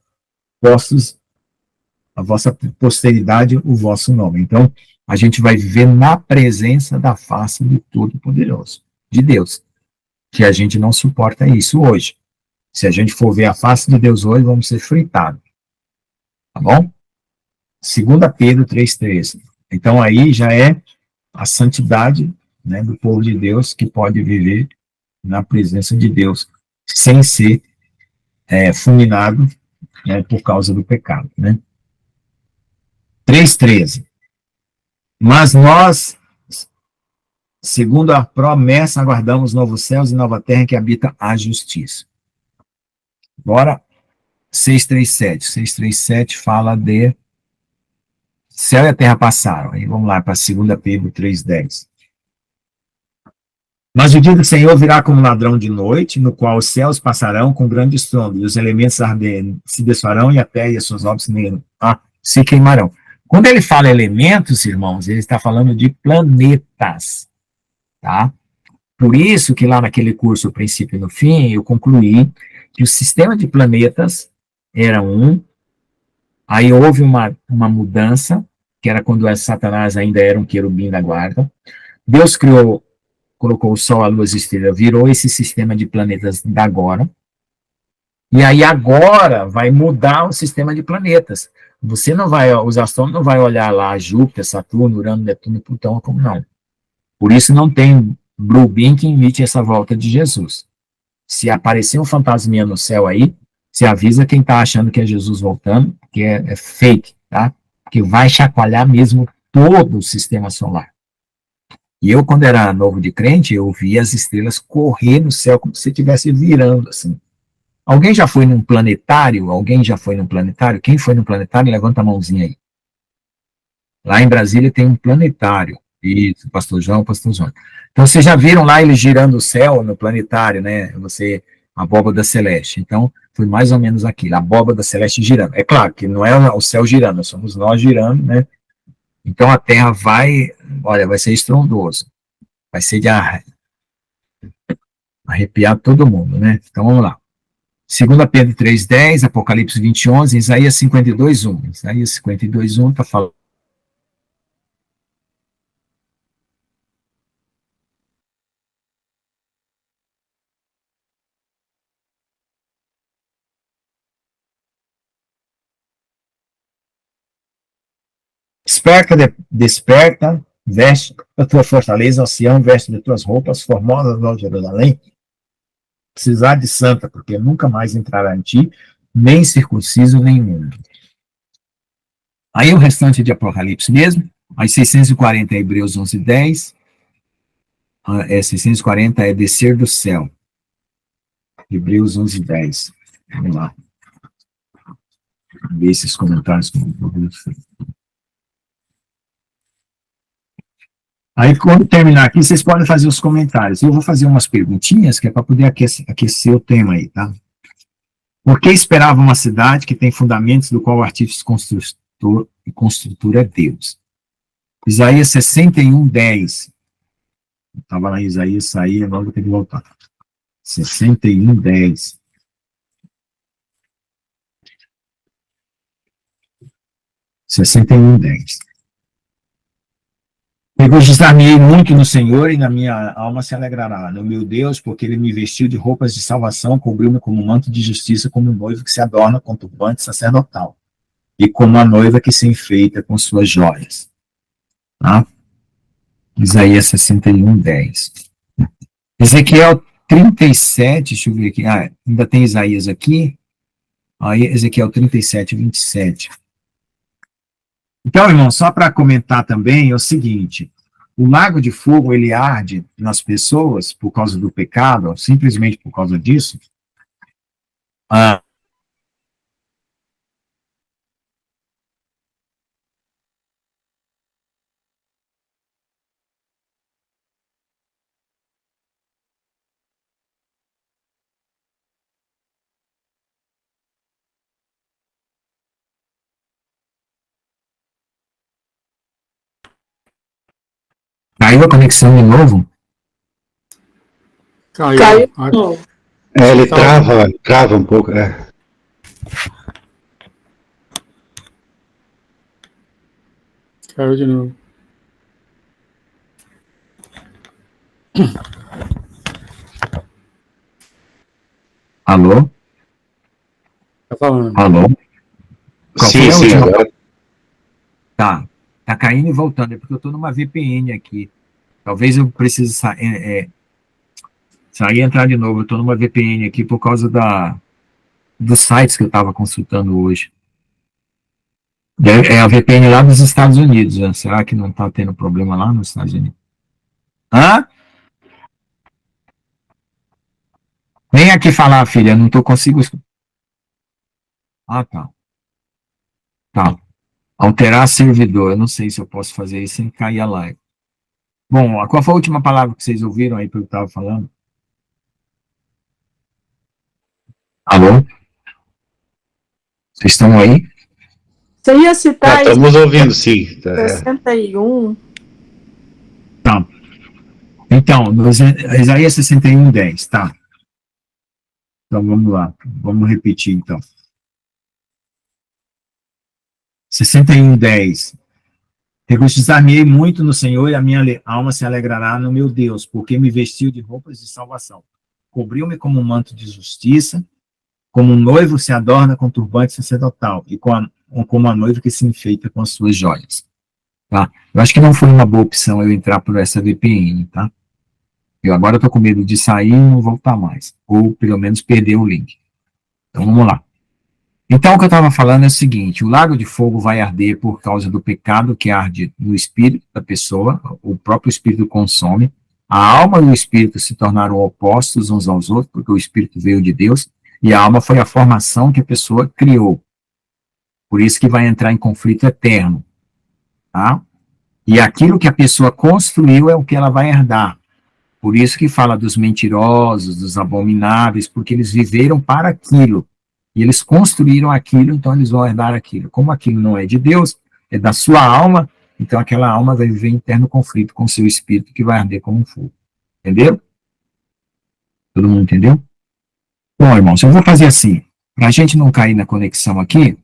a vossa posteridade, o vosso nome. Então, a gente vai viver na presença da face do Todo-Poderoso, de Deus, que a gente não suporta isso hoje. Se a gente for ver a face de Deus hoje, vamos ser fritados. Tá bom? 2 Pedro 3:3. Então, aí já é a santidade, né, do povo de Deus, que pode viver na presença de Deus, sem ser fulminado, né, por causa do pecado. Né? 3:13. Mas nós, segundo a promessa, aguardamos novos céus e nova terra que habita a justiça. Agora, 6:37. 6:37 fala de céu e a terra passaram. Aí vamos lá para 2 Pedro 3:10. Mas o dia do Senhor virá como ladrão de noite, no qual os céus passarão com grande estrondo, e os elementos se desfarão, e a terra e as suas obras se queimarão. Quando ele fala elementos, irmãos, ele está falando de planetas, tá? Por isso que lá naquele curso, O Princípio e no Fim, eu concluí que o sistema de planetas era aí houve uma mudança, que era quando Satanás ainda era um querubim da guarda. Deus colocou o Sol, a Lua, as estrelas, virou esse sistema de planetas da agora. E aí agora vai mudar o sistema de planetas. Você não vai, os astrônomos não vai olhar lá Júpiter, Saturno, Urano, Netuno, Plutão, como não. Por isso não tem Blue Beam que imite essa volta de Jesus. Se aparecer um fantasminha no céu aí, se avisa quem está achando que é Jesus voltando, que é fake, tá? Que vai chacoalhar mesmo todo o sistema solar. E eu, quando era novo de crente, eu via as estrelas correr no céu como se estivesse virando, assim. Alguém já foi num planetário? Alguém já foi num planetário? Quem foi num planetário, levanta a mãozinha aí. Lá em Brasília tem um planetário. Isso, pastor João. Então, vocês já viram lá eles girando o céu no planetário, né? A abóbada celeste. Então, foi mais ou menos aquilo, a abóbada celeste girando. É claro que não é o céu girando, somos nós girando, né? Então, a Terra vai ser estrondoso. Vai ser de arrepiar todo mundo, né? Então, vamos lá. 2 Pedro 3:10, Apocalipse 20:11, Isaías 52:1. Isaías 52:1 está falando. Desperta, veste a tua fortaleza, Sião, veste de tuas roupas formosas, ó Jerusalém. Precisar de santa, porque nunca mais entrará em ti, nem circunciso, nem imundo. Aí o restante de Apocalipse mesmo, aí 640 é Hebreus 11:10, 640 é descer do céu, Hebreus 11:10, vamos lá. ver esses comentários. Aí, quando terminar aqui, vocês podem fazer os comentários. Eu vou fazer umas perguntinhas, que é para poder aquecer o tema aí, tá? Por que esperava uma cidade que tem fundamentos do qual o artífice construtor é Deus? Isaías 61, 10. Estava lá em Isaías, saí, agora vou ter que voltar. 61, 10. Regozijei muito no Senhor e na minha alma se alegrará. No meu Deus, porque ele me vestiu de roupas de salvação, cobriu-me como um manto de justiça, como um noivo que se adorna com turbante sacerdotal, e como a noiva que se enfeita com suas joias. Tá? Isaías 61, 10. Ezequiel 37, deixa eu ver aqui. Ainda tem Isaías aqui. Aí, Ezequiel 37, 27. Então, irmão, só para comentar também é o seguinte: o lago de fogo, ele arde nas pessoas por causa do pecado, simplesmente por causa disso. Caiu a conexão de novo? Caiu. Ele trava um pouco, Caiu de novo. Alô? Tá falando. Alô? Sim, agora. Tá caindo e voltando, é porque eu estou numa VPN aqui. Talvez eu precise sair e entrar de novo. Eu estou numa VPN aqui por causa dos sites que eu estava consultando hoje. É a VPN lá dos Estados Unidos, né? Será que não está tendo problema lá nos Estados Unidos? Vem aqui falar, filha, não estou conseguindo. Tá. Alterar servidor. Eu não sei se eu posso fazer isso sem cair a live. Bom, qual foi a última palavra que vocês ouviram aí que eu estava falando? Alô? Vocês estão aí? Você ia citar estamos ouvindo, sim. 61. Tá. Então, Isaías 61, 10, tá. Então, vamos lá. Vamos repetir, então. 61, 10. Regozijei muito no Senhor e a minha alma se alegrará no meu Deus, porque me vestiu de roupas de salvação. Cobriu-me como um manto de justiça, como um noivo se adorna com turbante sacerdotal, e como a noiva que se enfeita com as suas joias. Tá? Eu acho que não foi uma boa opção eu entrar por essa VPN, tá? Eu agora estou com medo de sair e não voltar mais, ou pelo menos perder o link. Então vamos lá. Então o que eu estava falando é o seguinte: o lago de fogo vai arder por causa do pecado que arde no espírito da pessoa, o próprio espírito consome, a alma e o espírito se tornaram opostos uns aos outros, porque o espírito veio de Deus, e a alma foi a formação que a pessoa criou. Por isso que vai entrar em conflito eterno. Tá? E aquilo que a pessoa construiu é o que ela vai herdar. Por isso que fala dos mentirosos, dos abomináveis, porque eles viveram para aquilo. E eles construíram aquilo, então eles vão herdar aquilo. Como aquilo não é de Deus, é da sua alma, então aquela alma vai viver em interno conflito com o seu espírito, que vai arder como um fogo. Entendeu? Todo mundo entendeu? Bom, irmãos, eu vou fazer assim, para a gente não cair na conexão aqui,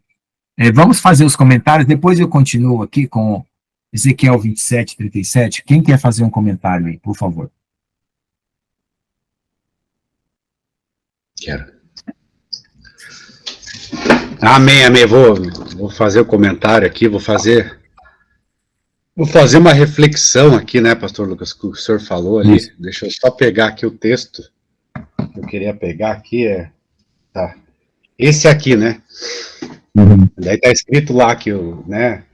vamos fazer os comentários, depois eu continuo aqui com Ezequiel 27, 37. Quem quer fazer um comentário aí, por favor? Quero. Amém. Vou fazer o comentário aqui, vou fazer uma reflexão aqui, né, pastor Lucas, que o senhor falou ali. Isso. Deixa eu só pegar aqui o texto que eu queria pegar aqui, tá. Esse aqui, né? Uhum. Daí tá escrito lá que, né,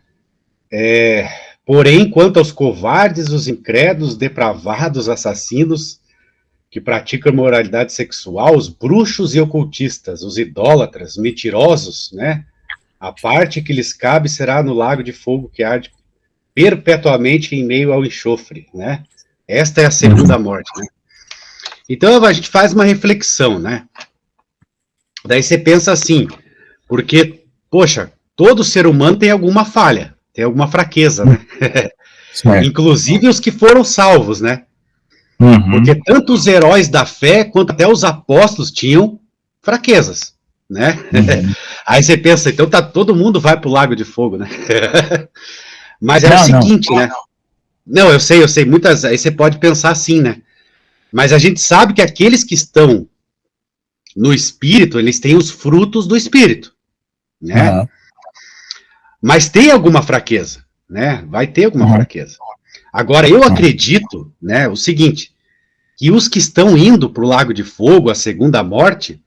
porém, quanto aos covardes, os incrédulos, depravados, assassinos, que praticam imoralidade sexual, os bruxos e ocultistas, os idólatras, mentirosos, né? A parte que lhes cabe será no lago de fogo que arde perpetuamente em meio ao enxofre, né? Esta é a segunda morte, né? Então a gente faz uma reflexão, né? Daí você pensa assim, porque, poxa, todo ser humano tem alguma falha, tem alguma fraqueza, né? Inclusive os que foram salvos, né? Porque tanto os heróis da fé, quanto até os apóstolos tinham fraquezas, né? Aí você pensa, então todo mundo vai pro lago de fogo, né? Mas é o seguinte, né? Não, eu sei, muitas, aí você pode pensar assim, né? Mas a gente sabe que aqueles que estão no Espírito, eles têm os frutos do Espírito, né? Mas tem alguma fraqueza, né? Vai ter alguma fraqueza. Agora, eu acredito, né, o seguinte, que os que estão indo para o Lago de Fogo, a segunda morte,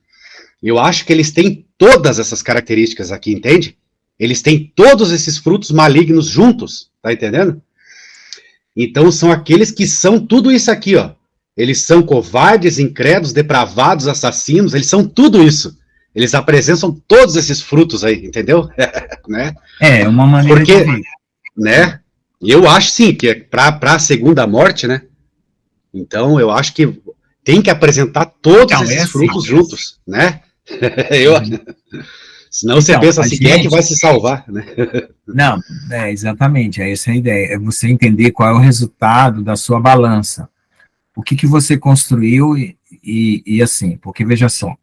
eu acho que eles têm todas essas características aqui, entende? Eles têm todos esses frutos malignos juntos, tá entendendo? Então, são aqueles que são tudo isso aqui, ó. Eles são covardes, incrédulos, depravados, assassinos, eles são tudo isso. Eles apresentam todos esses frutos aí, entendeu? Né? É uma maneira porque, de ver. Né? Eu acho, sim, que é para a segunda morte, né? Então, eu acho que tem que apresentar todos esses frutos juntos, né? Senão você pensa assim, quem é que vai se salvar, né? Não, exatamente, essa é a ideia, é você entender qual é o resultado da sua balança. O que você construiu e assim, porque veja só,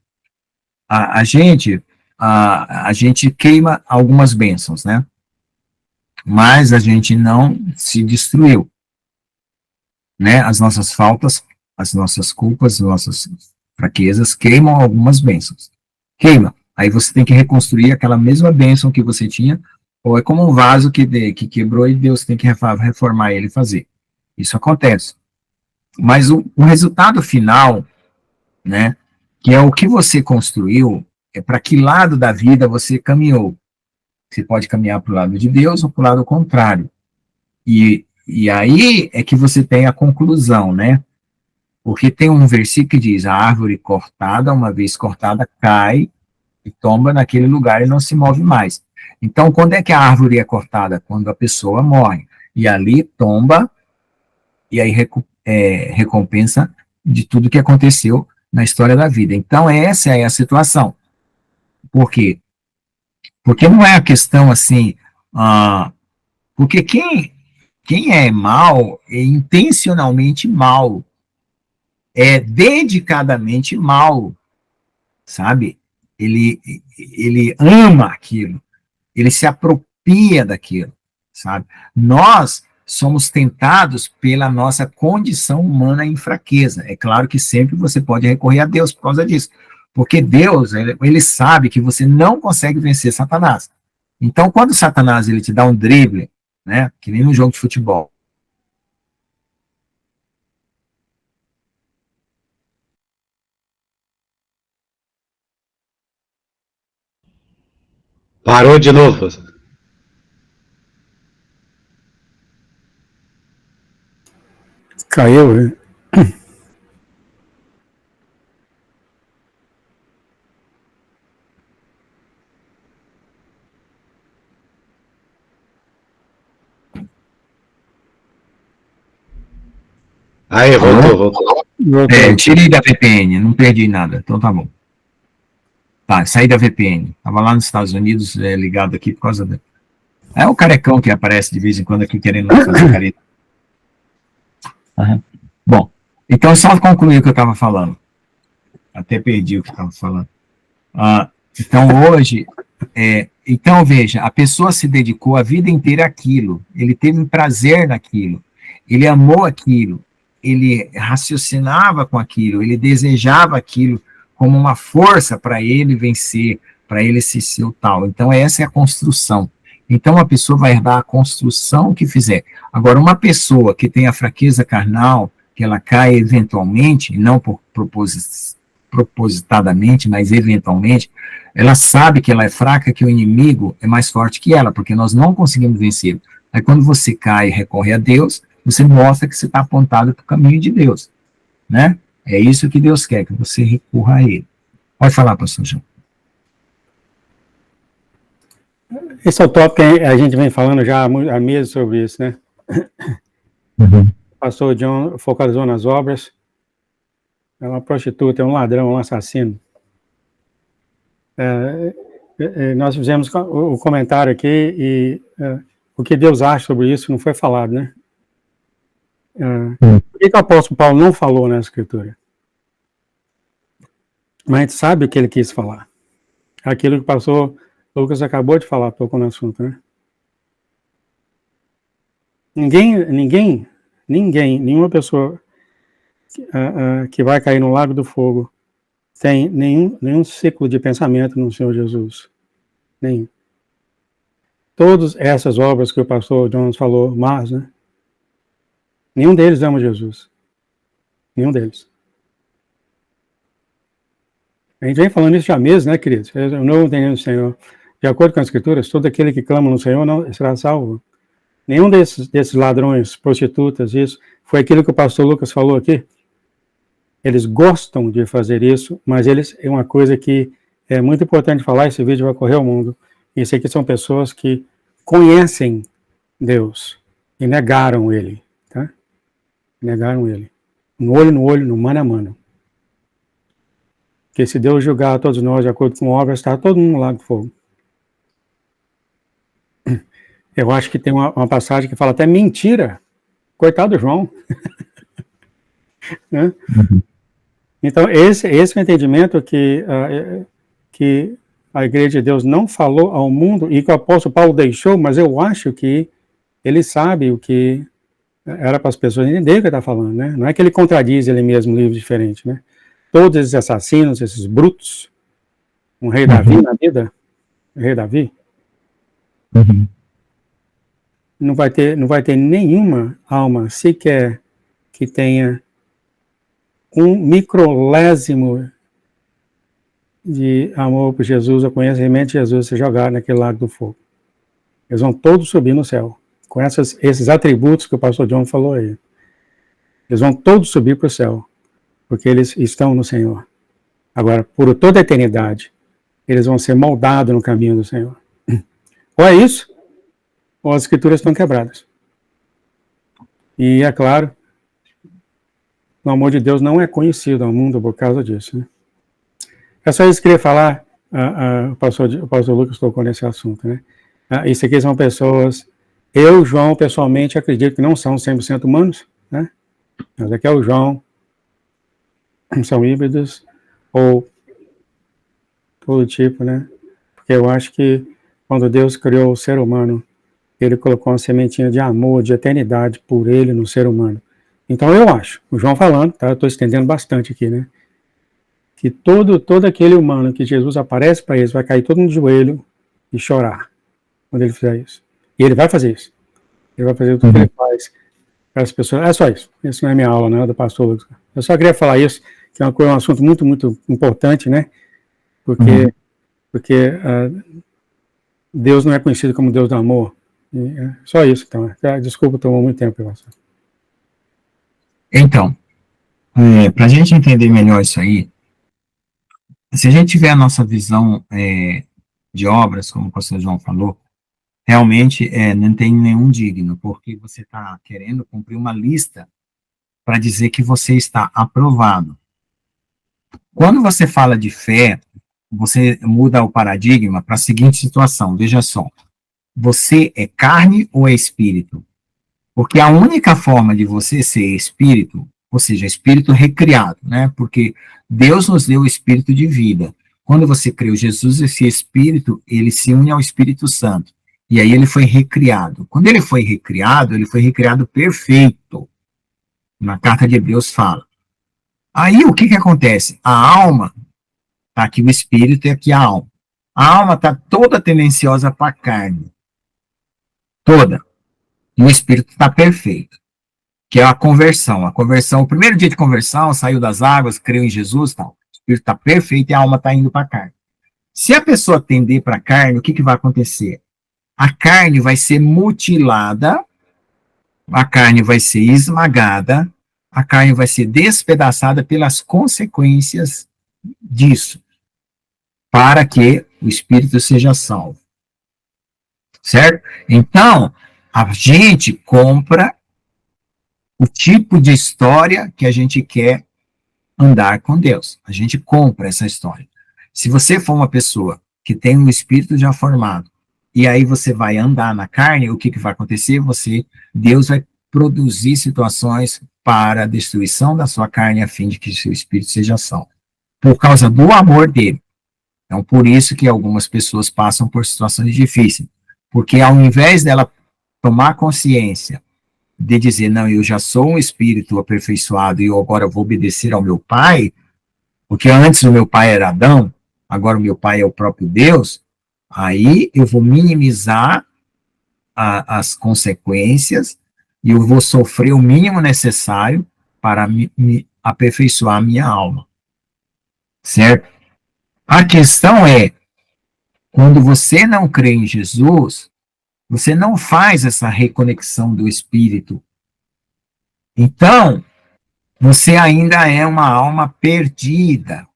a gente queima algumas bênçãos, né? Mas a gente não se destruiu, né? As nossas faltas, as nossas culpas, as nossas fraquezas queimam algumas bênçãos. Queima. Aí você tem que reconstruir aquela mesma bênção que você tinha, ou é como um vaso que quebrou e Deus tem que reformar ele e fazer. Isso acontece. Mas o resultado final, né, que é o que você construiu, é para que lado da vida você caminhou. Você pode caminhar para o lado de Deus ou para o lado contrário. E aí é que você tem a conclusão, né? Porque tem um versículo que diz, a árvore cortada, uma vez cortada, cai e tomba naquele lugar e não se move mais. Então, quando é que a árvore é cortada? Quando a pessoa morre. E ali tomba, e aí recompensa de tudo que aconteceu na história da vida. Então, essa é a situação. Por quê? Porque não é a questão assim, porque quem é mal é intencionalmente mal, é dedicadamente mal, sabe? Ele ama aquilo, ele se apropria daquilo, sabe? Nós somos tentados pela nossa condição humana em fraqueza. É claro que sempre você pode recorrer a Deus por causa disso, porque Deus, ele sabe que você não consegue vencer Satanás. Então, quando Satanás ele te dá um drible, né, que nem no jogo de futebol, Parou de novo. Caiu, né? Aí, voltou. eu tirei da VPN, não perdi nada, então tá bom. Tá, saí da VPN, tava lá nos Estados Unidos, ligado aqui por causa da... É o carecão que aparece de vez em quando aqui querendo fazer careta. Bom, então só concluir o que eu estava falando. Até perdi o que eu estava falando. Então hoje, então veja, a pessoa se dedicou a vida inteira àquilo, ele teve prazer naquilo, ele amou aquilo, ele raciocinava com aquilo, ele desejava aquilo como uma força para ele vencer, para ele ser o tal. Então essa é a construção. Então a pessoa vai herdar a construção que fizer. Agora, uma pessoa que tem a fraqueza carnal, que ela cai eventualmente, não por propositadamente, mas eventualmente, ela sabe que ela é fraca, que o inimigo é mais forte que ela, porque nós não conseguimos vencer. Aí quando você cai e recorre a Deus, você mostra que você está apontado para o caminho de Deus, né? É isso que Deus quer, que você recorra a Ele. Pode falar, pastor João. Esse é o tópico que a gente vem falando já há meses sobre isso, né? Uhum. O pastor John focalizou nas obras. É uma prostituta, é um ladrão, um assassino. Nós fizemos o comentário aqui e o que Deus acha sobre isso não foi falado, né? Por que o apóstolo Paulo não falou na Escritura? Mas a gente sabe o que ele quis falar. Aquilo que o pastor Lucas acabou de falar, tocou no assunto, né? Nenhuma pessoa que vai cair no lago do fogo tem nenhum ciclo de pensamento no Senhor Jesus. Nenhum. Todas essas obras que o pastor Jones falou, mas, né? Nenhum deles ama Jesus. Nenhum deles. A gente vem falando isso já há meses, né, queridos? Eu não entendo o Senhor. De acordo com as Escrituras, todo aquele que clama no Senhor não será salvo. Nenhum desses ladrões, prostitutas, isso, foi aquilo que o pastor Lucas falou aqui. Eles gostam de fazer isso, mas é uma coisa que é muito importante falar, esse vídeo vai correr ao mundo. Isso aqui são pessoas que conhecem Deus e negaram Ele, tá? Negaram Ele. No olho, no mano a mano. Porque se Deus julgar todos nós de acordo com obras, está todo mundo no lago de fogo. Eu acho que tem uma passagem que fala até mentira. Coitado do João. Né? Então, esse é o entendimento que a Igreja de Deus não falou ao mundo e que o apóstolo Paulo deixou, mas eu acho que ele sabe o que era para as pessoas entenderem o que ele está falando, né? Não é que ele contradiz ele mesmo em livros diferentes, né? Todos esses assassinos, esses brutos, um rei Davi na vida, o rei Davi, não vai ter nenhuma alma sequer que tenha um microlésimo de amor por Jesus, ou conhecimento de Jesus, se jogar naquele lago do fogo. Eles vão todos subir no céu, com esses atributos que o pastor John falou aí. Eles vão todos subir para o céu, porque eles estão no Senhor. Agora, por toda a eternidade, eles vão ser moldados no caminho do Senhor. Ou é isso, ou as Escrituras estão quebradas. E, é claro, o amor de Deus não é conhecido ao mundo por causa disso, né? É só isso que eu queria falar, o pastor Lucas tocou nesse assunto, né? Isso aqui são pessoas, eu, João, pessoalmente, acredito que não são 100% humanos, né? Mas aqui é o João, são híbridos, ou todo tipo, né? Porque eu acho que quando Deus criou o ser humano, ele colocou uma sementinha de amor, de eternidade por ele no ser humano. Então eu acho, o João falando, tá? Eu estou estendendo bastante aqui, né? Que todo aquele humano que Jesus aparece para eles vai cair todo no joelho e chorar quando ele fizer isso. E ele vai fazer isso. Ele vai fazer tudo que ele faz para as pessoas. É só isso. Isso não é minha aula, né? Do pastor Lucas. Eu só queria falar isso, que é um assunto muito, muito importante, né? Porque Deus não é conhecido como Deus do amor. É só isso, então. Desculpa, tomou muito tempo, pastor. Então, para a gente entender melhor isso aí, se a gente tiver a nossa visão de obras, como o pastor João falou, realmente não tem nenhum digno, porque você está querendo cumprir uma lista para dizer que você está aprovado. Quando você fala de fé, você muda o paradigma para a seguinte situação, veja só, você é carne ou é espírito? Porque a única forma de você ser espírito, ou seja, espírito recriado, né? Porque Deus nos deu o espírito de vida. Quando você creu Jesus, esse espírito, ele se une ao Espírito Santo. E aí ele foi recriado. Quando ele foi recriado perfeito. Na carta de Hebreus fala. Aí o que acontece? A alma, tá aqui o espírito e aqui a alma. A alma está toda tendenciosa para a carne. Toda. E o espírito está perfeito, que é a conversão. A conversão, o primeiro dia de conversão, saiu das águas, creu em Jesus, tal. O espírito está perfeito e a alma está indo para a carne. Se a pessoa tender para a carne, o que vai acontecer? A carne vai ser mutilada, a carne vai ser esmagada, a carne vai ser despedaçada pelas consequências disso, para que o espírito seja salvo. certo? Então, a gente compra o tipo de história que a gente quer andar com Deus. A gente compra essa história. Se você for uma pessoa que tem um espírito já formado, e aí você vai andar na carne, o que vai acontecer? Deus vai produzir situações para a destruição da sua carne, a fim de que seu espírito seja salvo. Por causa do amor dele. Então, por isso que algumas pessoas passam por situações difíceis. Porque ao invés dela tomar consciência de dizer, não, eu já sou um espírito aperfeiçoado e eu agora vou obedecer ao meu pai, porque antes o meu pai era Adão, agora o meu pai é o próprio Deus, aí eu vou minimizar as consequências e eu vou sofrer o mínimo necessário para me aperfeiçoar a minha alma. Certo? A questão é, quando você não crê em Jesus, você não faz essa reconexão do espírito. Então, você ainda é uma alma perdida.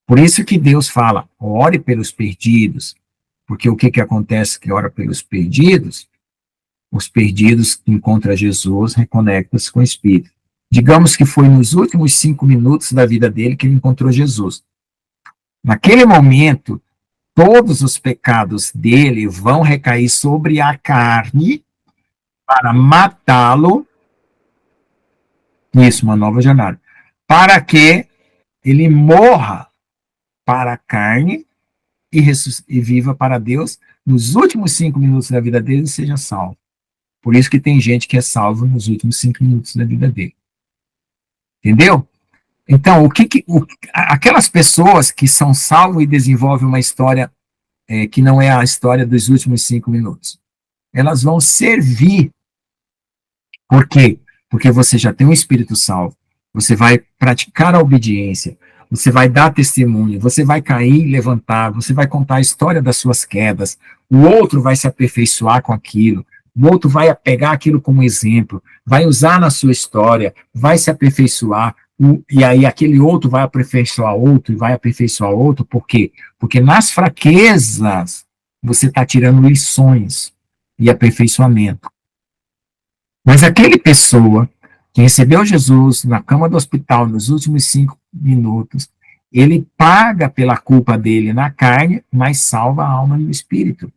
Por isso que Deus fala, ore pelos perdidos. Porque o que acontece que ora pelos perdidos? Os perdidos encontram Jesus, reconectam-se com o espírito. Digamos que foi nos últimos 5 minutos da vida dele que ele encontrou Jesus. Naquele momento, todos os pecados dele vão recair sobre a carne para matá-lo. Isso, uma nova jornada. Para que ele morra para a carne e viva para Deus nos últimos 5 minutos da vida dele e seja salvo. Por isso que tem gente que é salvo nos últimos 5 minutos da vida dele. Entendeu? Então, aquelas pessoas que são salvas e desenvolvem uma história que não é a história dos últimos 5 minutos, elas vão servir. Por quê? Porque você já tem um espírito salvo, você vai praticar a obediência, você vai dar testemunho, você vai cair e levantar, você vai contar a história das suas quedas, o outro vai se aperfeiçoar com aquilo, o outro vai pegar aquilo como exemplo, vai usar na sua história, vai se aperfeiçoar, e aí aquele outro vai aperfeiçoar outro, e vai aperfeiçoar outro, por quê? Porque nas fraquezas você está tirando lições e aperfeiçoamento. Mas aquele pessoa que recebeu Jesus na cama do hospital nos últimos 5 minutos, ele paga pela culpa dele na carne, mas salva a alma e o espírito.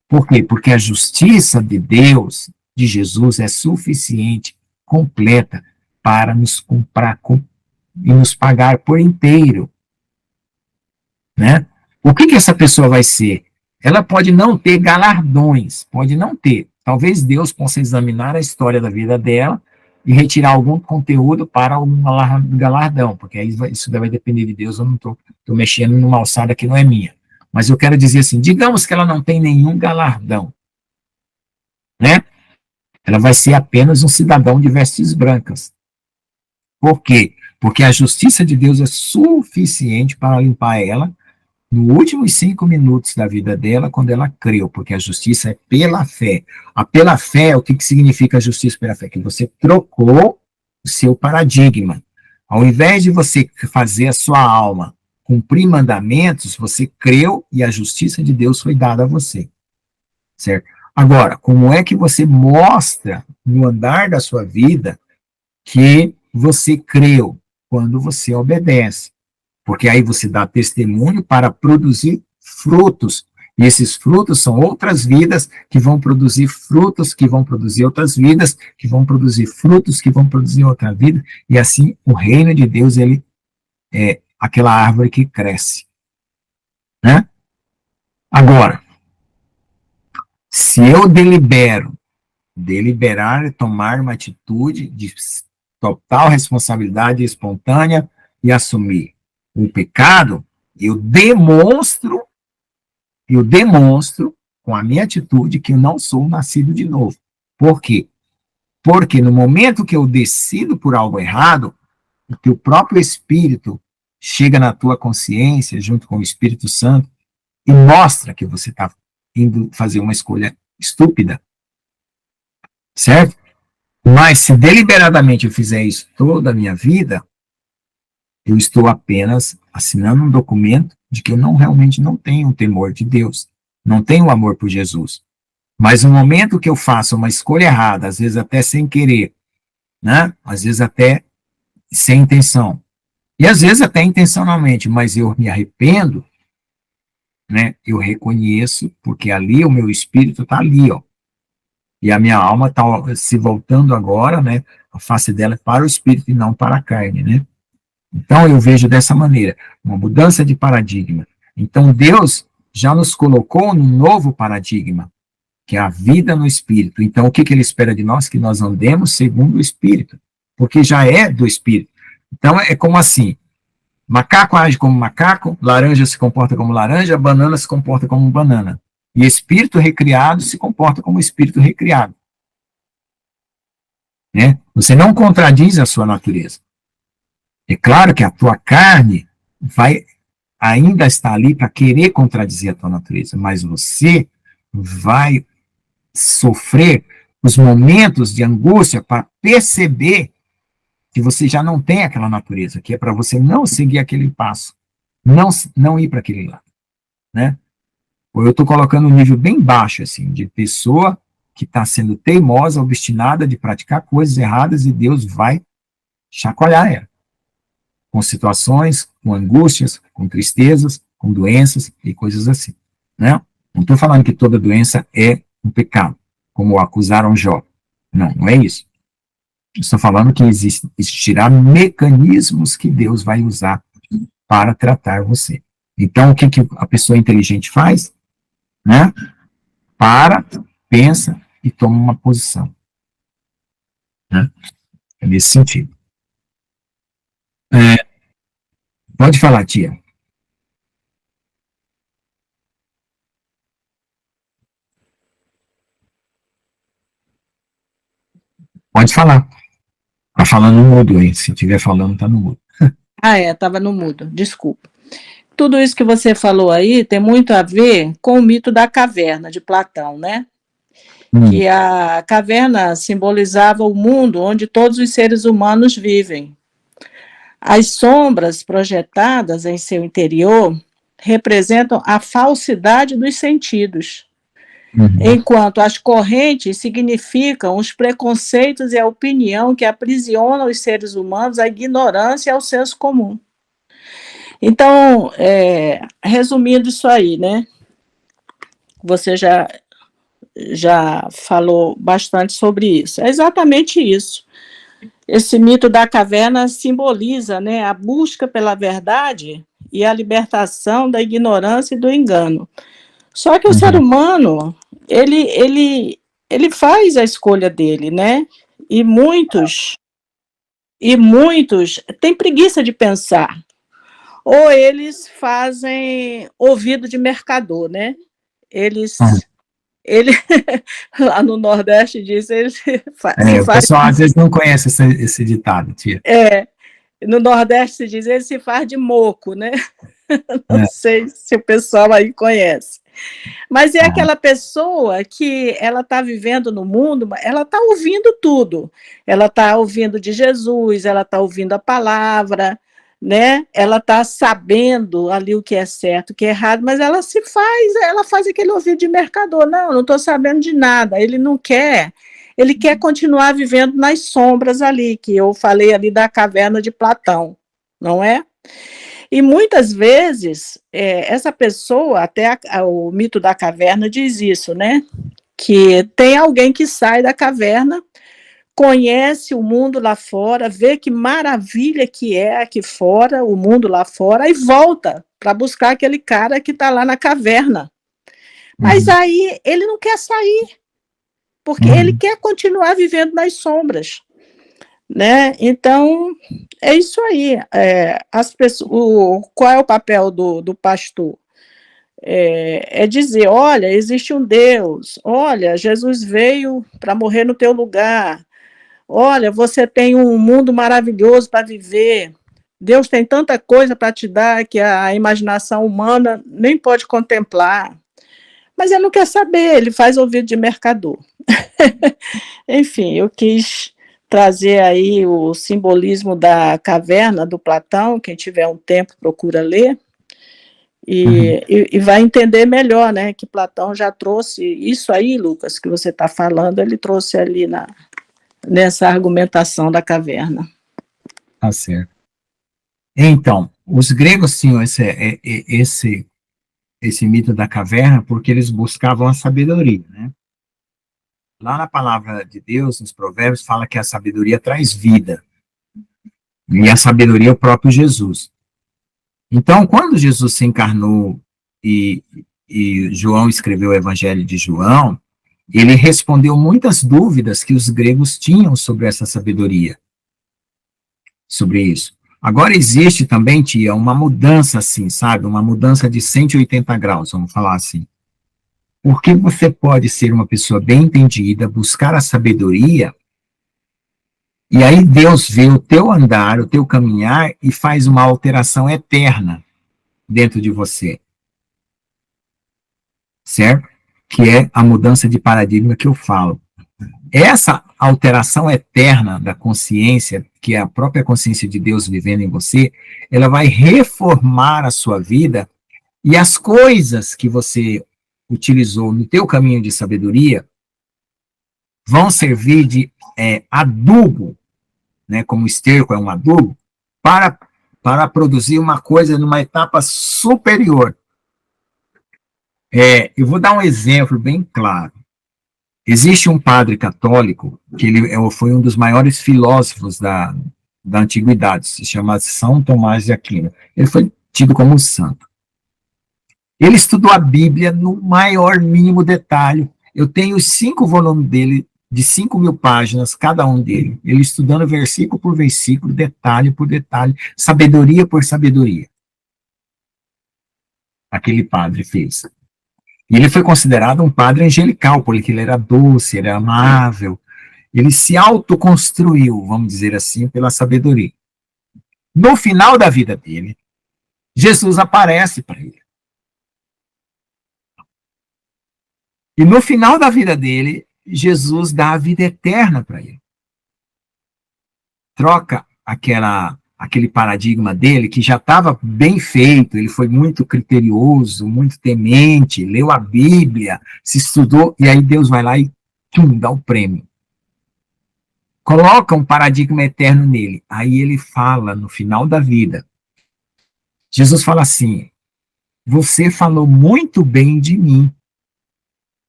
Por quê? Porque a justiça de Deus, de Jesus, é suficiente, completa, para nos comprar e nos pagar por inteiro. Né? O que essa pessoa vai ser? Ela pode não ter galardões, pode não ter. Talvez Deus possa examinar a história da vida dela e retirar algum conteúdo para um galardão, porque aí isso vai depender de Deus, eu não estou mexendo numa alçada que não é minha. Mas eu quero dizer assim, digamos que ela não tem nenhum galardão, né? Ela vai ser apenas um cidadão de vestes brancas. Por quê? Porque a justiça de Deus é suficiente para limpar ela nos últimos 5 minutos da vida dela, quando ela creu, porque a justiça é pela fé. A pela fé, o que significa a justiça pela fé? Que você trocou o seu paradigma. Ao invés de você fazer a sua alma cumprir mandamentos, você creu e a justiça de Deus foi dada a você. Certo? Agora, como é que você mostra no andar da sua vida que você creu? Quando você obedece. Porque aí você dá testemunho para produzir frutos. E esses frutos são outras vidas que vão produzir frutos, que vão produzir outras vidas, que vão produzir frutos, que vão produzir outra vida. E assim, o reino de Deus, ele é aquela árvore que cresce. Né? Agora, se eu deliberar é tomar uma atitude de total responsabilidade espontânea e assumir o pecado, eu demonstro com a minha atitude que eu não sou nascido de novo. Por quê? Porque no momento que eu decido por algo errado, o teu próprio Espírito chega na tua consciência, junto com o Espírito Santo, e mostra que você está indo fazer uma escolha estúpida. Certo? Mas se deliberadamente eu fizer isso toda a minha vida, eu estou apenas assinando um documento de que eu realmente não tenho o temor de Deus. não tenho amor por Jesus. Mas no momento que eu faço uma escolha errada, às vezes até sem querer, né? Às vezes até sem intenção, e às vezes até intencionalmente, mas eu me arrependo, né? Eu reconheço, porque ali o meu espírito está ali, ó. E a minha alma está se voltando agora, né? A face dela é para o espírito e não para a carne, né? Então eu vejo dessa maneira, uma mudança de paradigma. Então Deus já nos colocou num novo paradigma, que é a vida no espírito. Então o que ele espera de nós? Que nós andemos segundo o espírito, porque já é do espírito. Então é como assim, macaco age como macaco, laranja se comporta como laranja, banana se comporta como banana. E espírito recriado se comporta como espírito recriado. Né? Você não contradiz a sua natureza. É claro que a tua carne vai ainda estar ali para querer contradizer a tua natureza, mas você vai sofrer os momentos de angústia para perceber que você já não tem aquela natureza, que é para você não seguir aquele passo, não ir para aquele lado, né? Ou eu estou colocando um nível bem baixo, assim, de pessoa que está sendo teimosa, obstinada de praticar coisas erradas e Deus vai chacoalhar ela, com situações, com angústias, com tristezas, com doenças e coisas assim, né? Não estou falando que toda doença é um pecado, como acusaram Jó. Não, não é isso. Estou falando que existirá mecanismos que Deus vai usar para tratar você. Então, o que a pessoa inteligente faz? Né? Para, pensa e toma uma posição. Né? É nesse sentido. Pode falar, tia. Pode falar. Tá falando no mudo, hein? Se estiver falando, tá no mudo. Estava no mudo, desculpa. Tudo isso que você falou aí tem muito a ver com o mito da caverna de Platão, né? Que a caverna simbolizava o mundo onde todos os seres humanos vivem. As sombras projetadas em seu interior representam a falsidade dos sentidos, enquanto as correntes significam os preconceitos e a opinião que aprisionam os seres humanos à ignorância e ao senso comum. Então, resumindo isso aí, né? Você já falou bastante sobre isso. É exatamente isso. Esse mito da caverna simboliza, né, a busca pela verdade e a libertação da ignorância e do engano. Só que o ser humano, ele faz a escolha dele, né? E muitos têm preguiça de pensar. Ou eles fazem ouvido de mercador, né? Lá no Nordeste diz, O pessoal às vezes não conhece esse ditado, tia. No Nordeste se diz, ele se faz de moco, né? Não sei se o pessoal aí conhece. Mas é aquela pessoa que ela está vivendo no mundo, ela está ouvindo tudo. Ela está ouvindo de Jesus, ela está ouvindo a palavra, né? Ela está sabendo ali o que é certo, o que é errado, mas ela faz aquele ouvido de mercador. Não estou sabendo de nada. Ele não quer, ele quer continuar vivendo nas sombras ali, que eu falei ali da caverna de Platão, não é? E muitas vezes, essa pessoa, até o mito da caverna diz isso, né? Que tem alguém que sai da caverna, conhece o mundo lá fora, vê que maravilha que é aqui fora, o mundo lá fora, e volta para buscar aquele cara que está lá na caverna. Mas aí ele não quer sair, porque ele quer continuar vivendo nas sombras. Né? Então, é isso aí. As pessoas, qual é o papel do pastor? É dizer, olha, existe um Deus, olha, Jesus veio para morrer no teu lugar, olha, você tem um mundo maravilhoso para viver, Deus tem tanta coisa para te dar que a imaginação humana nem pode contemplar. Mas ele não quer saber, ele faz ouvido de mercador. Enfim, eu quis trazer aí o simbolismo da caverna do Platão, quem tiver um tempo procura ler, E vai entender melhor, né, que Platão já trouxe isso aí, Lucas, que você está falando, ele trouxe ali nessa argumentação da caverna. Tá certo. Então, os gregos tinham esse mito da caverna porque eles buscavam a sabedoria, né? Lá na palavra de Deus, nos provérbios, fala que a sabedoria traz vida. E a sabedoria é o próprio Jesus. Então, quando Jesus se encarnou e João escreveu o Evangelho de João, ele respondeu muitas dúvidas que os gregos tinham sobre essa sabedoria, sobre isso. Agora existe também, tia, uma mudança assim, sabe? Uma mudança de 180 graus, vamos falar assim. Porque você pode ser uma pessoa bem entendida, buscar a sabedoria, e aí Deus vê o teu andar, o teu caminhar, e faz uma alteração eterna dentro de você. Certo? Que é a mudança de paradigma que eu falo. Essa alteração eterna da consciência, que é a própria consciência de Deus vivendo em você, ela vai reformar a sua vida, e as coisas que você utilizou no teu caminho de sabedoria vão servir de adubo, né, como o esterco é um adubo, para produzir uma coisa numa etapa superior. Eu vou dar um exemplo bem claro. Existe um padre católico, que ele foi um dos maiores filósofos da antiguidade, se chama São Tomás de Aquino. Ele foi tido como santo. Ele estudou a Bíblia no maior mínimo detalhe. Eu tenho os 5 volumes dele, de 5.000 páginas, cada um dele. Ele estudando versículo por versículo, detalhe por detalhe, sabedoria por sabedoria. Aquele padre fez. E ele foi considerado um padre angelical, porque ele era doce, ele era amável. Ele se autoconstruiu, vamos dizer assim, pela sabedoria. No final da vida dele, Jesus aparece para ele. E no final da vida dele, Jesus dá a vida eterna para ele. Troca aquele paradigma dele, que já estava bem feito, ele foi muito criterioso, muito temente, leu a Bíblia, se estudou, e aí Deus vai lá e dá o prêmio. Coloca um paradigma eterno nele. Aí ele fala, no final da vida, Jesus fala assim: você falou muito bem de mim,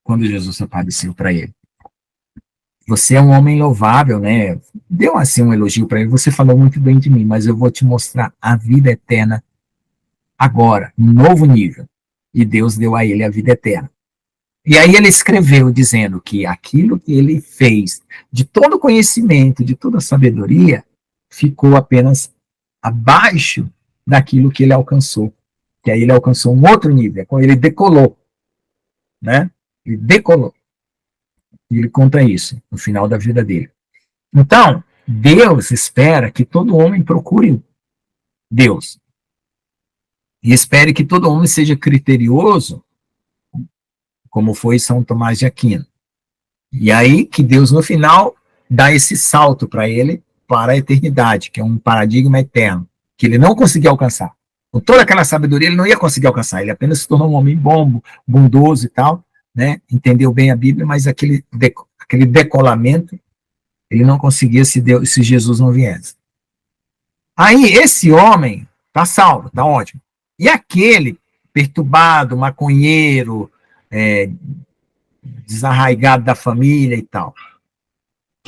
quando Jesus apareceu para ele. Você é um homem louvável, né? Deu assim um elogio para ele. Você falou muito bem de mim, mas eu vou te mostrar a vida eterna agora, um novo nível. E Deus deu a ele a vida eterna. E aí ele escreveu dizendo que aquilo que ele fez, de todo conhecimento, de toda sabedoria, ficou apenas abaixo daquilo que ele alcançou. Que aí ele alcançou um outro nível, quando ele decolou, né? Ele decolou. E ele conta isso no final da vida dele. Então, Deus espera que todo homem procure Deus. E espere que todo homem seja criterioso, como foi São Tomás de Aquino. E aí que Deus, no final, dá esse salto para ele, para a eternidade, que é um paradigma eterno, que ele não conseguia alcançar. Com toda aquela sabedoria, ele não ia conseguir alcançar. Ele apenas se tornou um homem bom, bondoso e tal, né? Entendeu bem a Bíblia, mas aquele decolamento, ele não conseguia se Jesus não viesse. Aí, esse homem está salvo, está ótimo. E aquele perturbado, maconheiro, desarraigado da família e tal,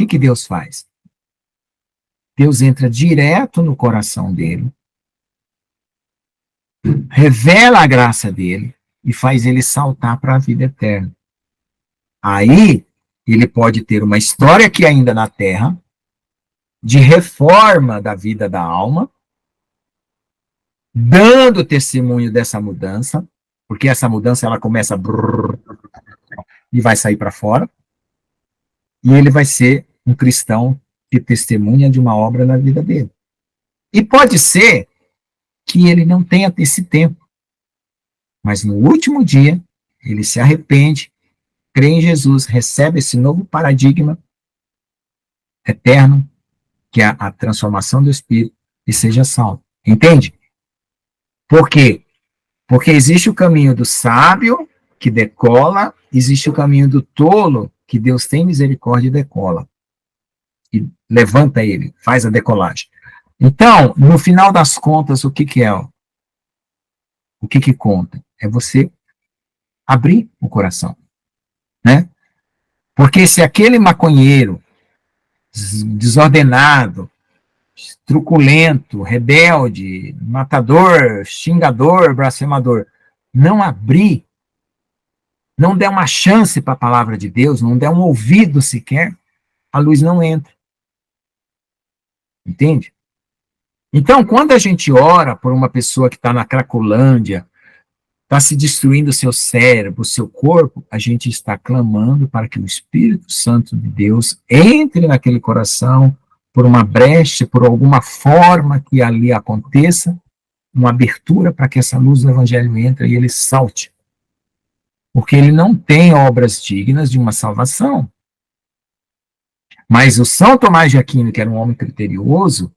o que Deus faz? Deus entra direto no coração dele, revela a graça dele, e faz ele saltar para a vida eterna. Aí, ele pode ter uma história aqui ainda na Terra, de reforma da vida da alma, dando testemunho dessa mudança, porque essa mudança ela começa e vai sair para fora, e ele vai ser um cristão que testemunha de uma obra na vida dele. E pode ser que ele não tenha esse tempo, mas no último dia, ele se arrepende, crê em Jesus, recebe esse novo paradigma eterno, que é a transformação do Espírito, e seja salvo. Entende? Por quê? Porque existe o caminho do sábio, que decola, existe o caminho do tolo, que Deus tem misericórdia e decola. E levanta ele, faz a decolagem. Então, no final das contas, o que é? O que conta? É você abrir o coração, né? Porque se aquele maconheiro, desordenado, truculento, rebelde, matador, xingador, blasfemador, não abrir, não der uma chance para a palavra de Deus, não der um ouvido sequer, a luz não entra. Entende? Então, quando a gente ora por uma pessoa que está na Cracolândia, está se destruindo o seu cérebro, o seu corpo, a gente está clamando para que o Espírito Santo de Deus entre naquele coração, por uma brecha, por alguma forma que ali aconteça, uma abertura para que essa luz do Evangelho entre e ele salte. Porque ele não tem obras dignas de uma salvação. Mas o São Tomás de Aquino, que era um homem criterioso,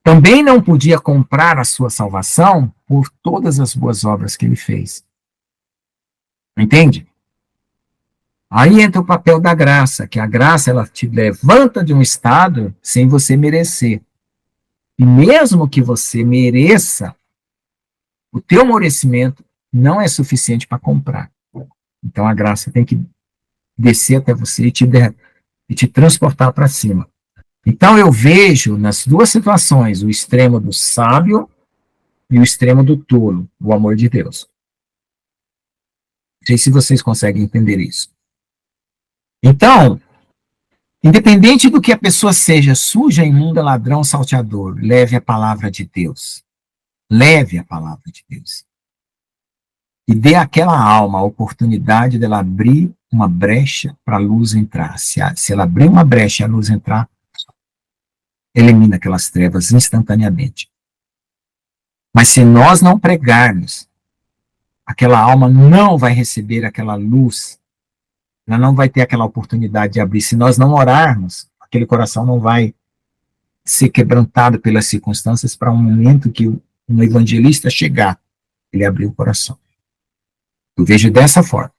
também não podia comprar a sua salvação por todas as boas obras que ele fez. Entende? Aí entra o papel da graça, que a graça ela te levanta de um estado sem você merecer. E mesmo que você mereça, o teu merecimento não é suficiente para comprar. Então a graça tem que descer até você e te transportar para cima. Então eu vejo nas duas situações o extremo do sábio e o extremo do tolo, o amor de Deus. Não sei se vocês conseguem entender isso. Então, independente do que a pessoa seja, suja, imunda, ladrão, salteador, leve a palavra de Deus. Leve a palavra de Deus. E dê àquela alma a oportunidade dela abrir uma brecha para a luz entrar. Se ela abrir uma brecha e a luz entrar, elimina aquelas trevas instantaneamente. Mas se nós não pregarmos, aquela alma não vai receber aquela luz, ela não vai ter aquela oportunidade de abrir. Se nós não orarmos, aquele coração não vai ser quebrantado pelas circunstâncias para um momento que um evangelista chegar, ele abrir o coração. Eu vejo dessa forma,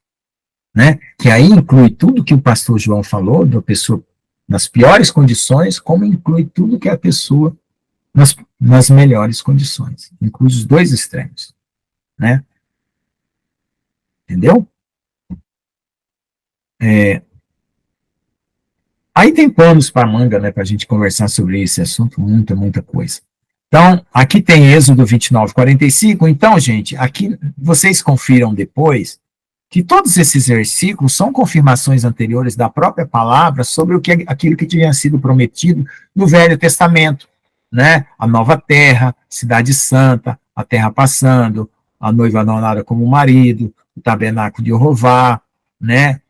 né? Que aí inclui tudo que o pastor João falou, da pessoa nas piores condições, como inclui tudo que a pessoa nas melhores condições. Inclui os dois extremos, né? Entendeu? Aí tem panos para manga, né, para a gente conversar sobre esse assunto, muita coisa. Então, aqui tem Êxodo 29:45. Então, gente, aqui vocês confiram depois que todos esses versículos são confirmações anteriores da própria palavra sobre aquilo que tinha sido prometido no Velho Testamento, né? A nova terra, cidade santa, a terra passando, a noiva adornada como marido, o tabernáculo de Jeová, né?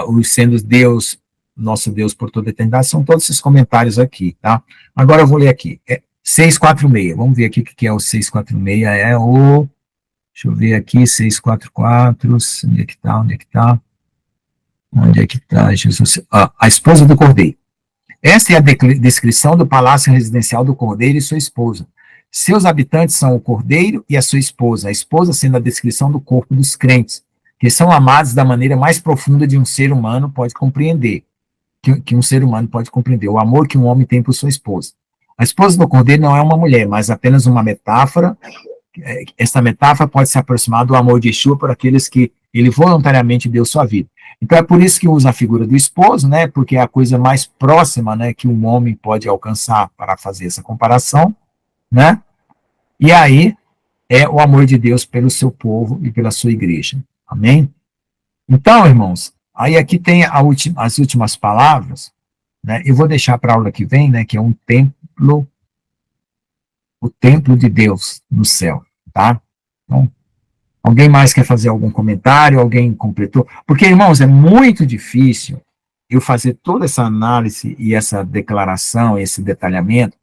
Os sendo Deus, nosso Deus por toda a eternidade, são todos esses comentários aqui, tá? Agora eu vou ler aqui. 646, vamos ver aqui o que é o 646, deixa eu ver aqui, 644, onde é que tá, Jesus? A esposa do cordeiro. Essa é a descrição do palácio residencial do cordeiro e sua esposa. Seus habitantes são o cordeiro e a sua esposa, a esposa sendo a descrição do corpo dos crentes, que são amados da maneira mais profunda de um ser humano pode compreender, que um ser humano pode compreender, o amor que um homem tem por sua esposa. A esposa do cordeiro não é uma mulher, mas apenas uma metáfora. Esta metáfora pode se aproximar do amor de Yeshua por aqueles que ele voluntariamente deu sua vida. Então é por isso que usa a figura do esposo, né, porque é a coisa mais próxima, né, que um homem pode alcançar para fazer essa comparação, né, e aí é o amor de Deus pelo seu povo e pela sua igreja. Amém? Então, irmãos, aí aqui tem as últimas palavras, né, eu vou deixar para a aula que vem, né, que é um templo, o templo de Deus no céu, tá? Então, alguém mais quer fazer algum comentário? Alguém completou? Porque, irmãos, é muito difícil eu fazer toda essa análise e essa declaração, esse detalhamento.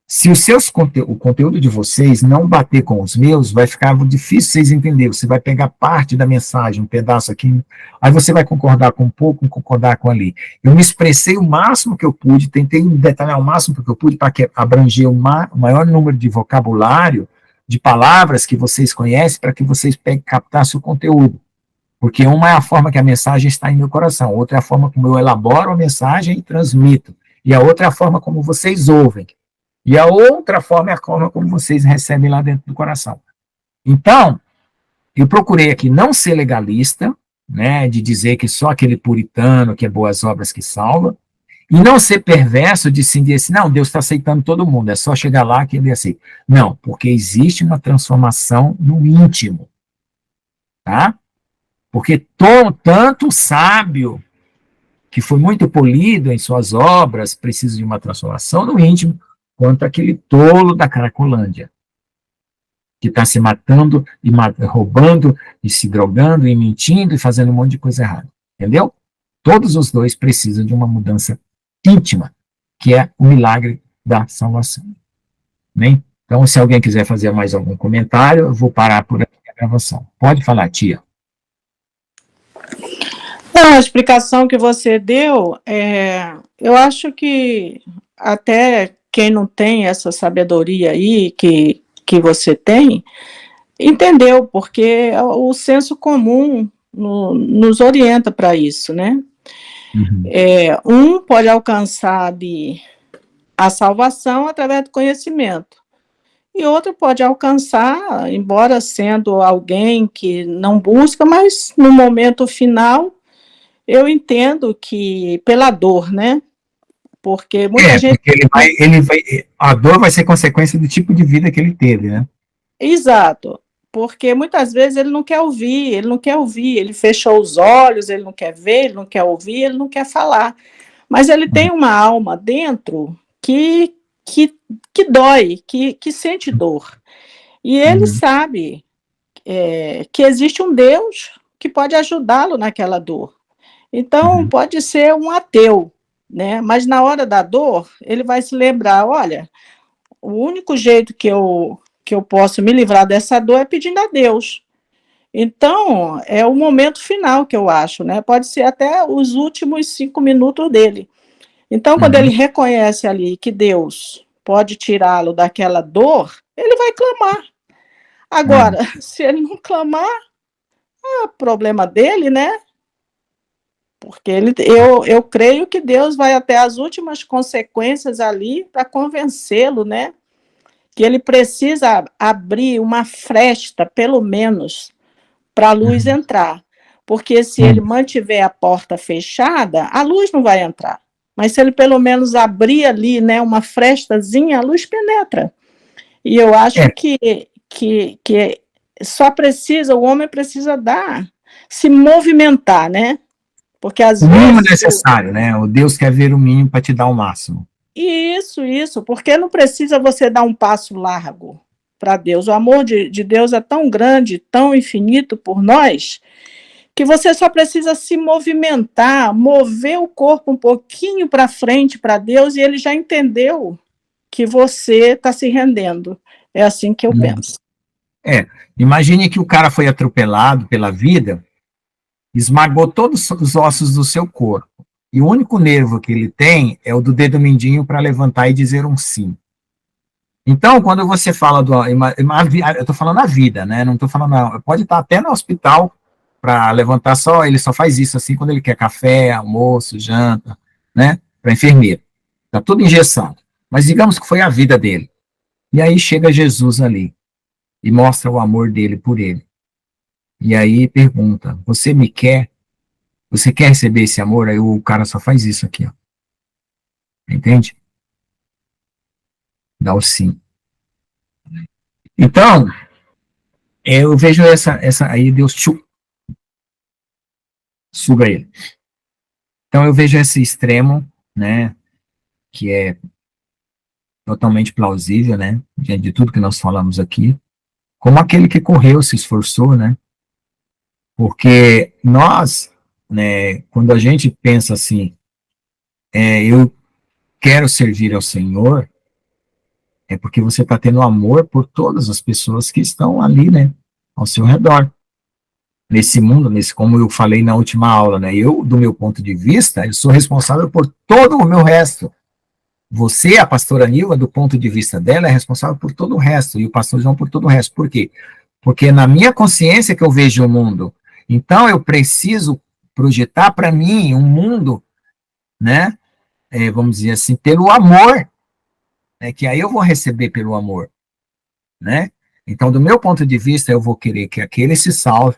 Se o conteúdo de vocês não bater com os meus, vai ficar difícil vocês entenderem. Você vai pegar parte da mensagem, um pedaço aqui, aí você vai concordar com um pouco, concordar com ali. Eu me expressei o máximo que eu pude, tentei detalhar o máximo que eu pude para abranger o maior número de vocabulário de palavras que vocês conhecem para que vocês peguem captassem o conteúdo. Porque uma é a forma que a mensagem está em meu coração, outra é a forma como eu elaboro a mensagem e transmito, e a outra é a forma como vocês ouvem, e a outra forma é a forma como vocês recebem lá dentro do coração. Então, eu procurei aqui não ser legalista, né, de dizer que só aquele puritano que é boas obras que salva, e não ser perverso de se dizer assim, não, Deus está aceitando todo mundo, é só chegar lá que ele aceita. Não, porque existe uma transformação no íntimo, tá? Porque tanto o sábio, que foi muito polido em suas obras, precisa de uma transformação no íntimo, quanto aquele tolo da Cracolândia, que está se matando, e roubando, e se drogando, e mentindo, e fazendo um monte de coisa errada. Entendeu? Todos os dois precisam de uma mudança íntima, que é o milagre da salvação. Bem? Então, se alguém quiser fazer mais algum comentário, eu vou parar por aqui a gravação. Pode falar, tia. Não, a explicação que você deu, eu acho que até quem não tem essa sabedoria aí que você tem, entendeu, porque o senso comum nos orienta para isso, né? Um pode alcançar a salvação através do conhecimento, e outro pode alcançar, embora sendo alguém que não busca, mas no momento final, eu entendo que pela dor, né? Porque muita gente... Porque a dor vai ser consequência do tipo de vida que ele teve, né? Exato. Porque muitas vezes ele não quer ouvir, ele fechou os olhos, ele não quer ver, ele não quer ouvir, ele não quer falar. Mas ele tem uma alma dentro que dói, que sente dor. E ele sabe que existe um Deus que pode ajudá-lo naquela dor. Então, pode ser um ateu, né? Mas na hora da dor, ele vai se lembrar, olha, o único jeito que eu posso me livrar dessa dor é pedindo a Deus. Então, é o momento final que eu acho, né? Pode ser até os últimos 5 minutos dele. Então, quando ele reconhece ali que Deus pode tirá-lo daquela dor, ele vai clamar. Agora, se ele não clamar, é problema dele, né? Porque eu creio que Deus vai até as últimas consequências ali para convencê-lo, né? Que ele precisa abrir uma fresta, pelo menos, para a luz entrar. Porque se ele mantiver a porta fechada, a luz não vai entrar. Mas se ele pelo menos abrir ali, né, uma frestazinha, a luz penetra. E eu acho que só precisa, o homem precisa se movimentar, né? Porque às vezes... O mínimo necessário, né? O Deus quer ver o mínimo para te dar o máximo. Isso, porque não precisa você dar um passo largo para Deus. O amor de Deus é tão grande, tão infinito por nós, que você só precisa se movimentar, mover o corpo um pouquinho para frente para Deus, e ele já entendeu que você está se rendendo. É assim que eu penso. Imagine que o cara foi atropelado pela vida, esmagou todos os ossos do seu corpo. E o único nervo que ele tem é o do dedo mindinho para levantar e dizer um sim. Então, quando você fala eu estou falando a vida, né? Não estou falando... Pode estar até no hospital para levantar só, ele só faz isso assim quando ele quer café, almoço, janta, né? Para enfermeiro. Está tudo engessado. Mas digamos que foi a vida dele. E aí chega Jesus ali e mostra o amor dele por ele. E aí pergunta, você me quer? Você quer receber esse amor? Aí o cara só faz isso aqui, ó. Entende? Dá o sim. Então, eu vejo essa aí Deus suga ele. Então eu vejo esse extremo, né, que é totalmente plausível, né, diante de tudo que nós falamos aqui, como aquele que correu, se esforçou, né, porque nós, né, quando a gente pensa assim, eu quero servir ao Senhor, é porque você está tendo amor por todas as pessoas que estão ali, né, ao seu redor. Nesse mundo, como eu falei na última aula, né, eu, do meu ponto de vista, eu sou responsável por todo o meu resto, você, a pastora Nilva, do ponto de vista dela, é responsável por todo o resto, e o pastor João por todo o resto. Por quê? Porque é na minha consciência que eu vejo o mundo. Então, eu preciso projetar para mim um mundo, né, vamos dizer assim, pelo amor, que aí eu vou receber pelo amor, né? Então, do meu ponto de vista, eu vou querer que aquele se salve,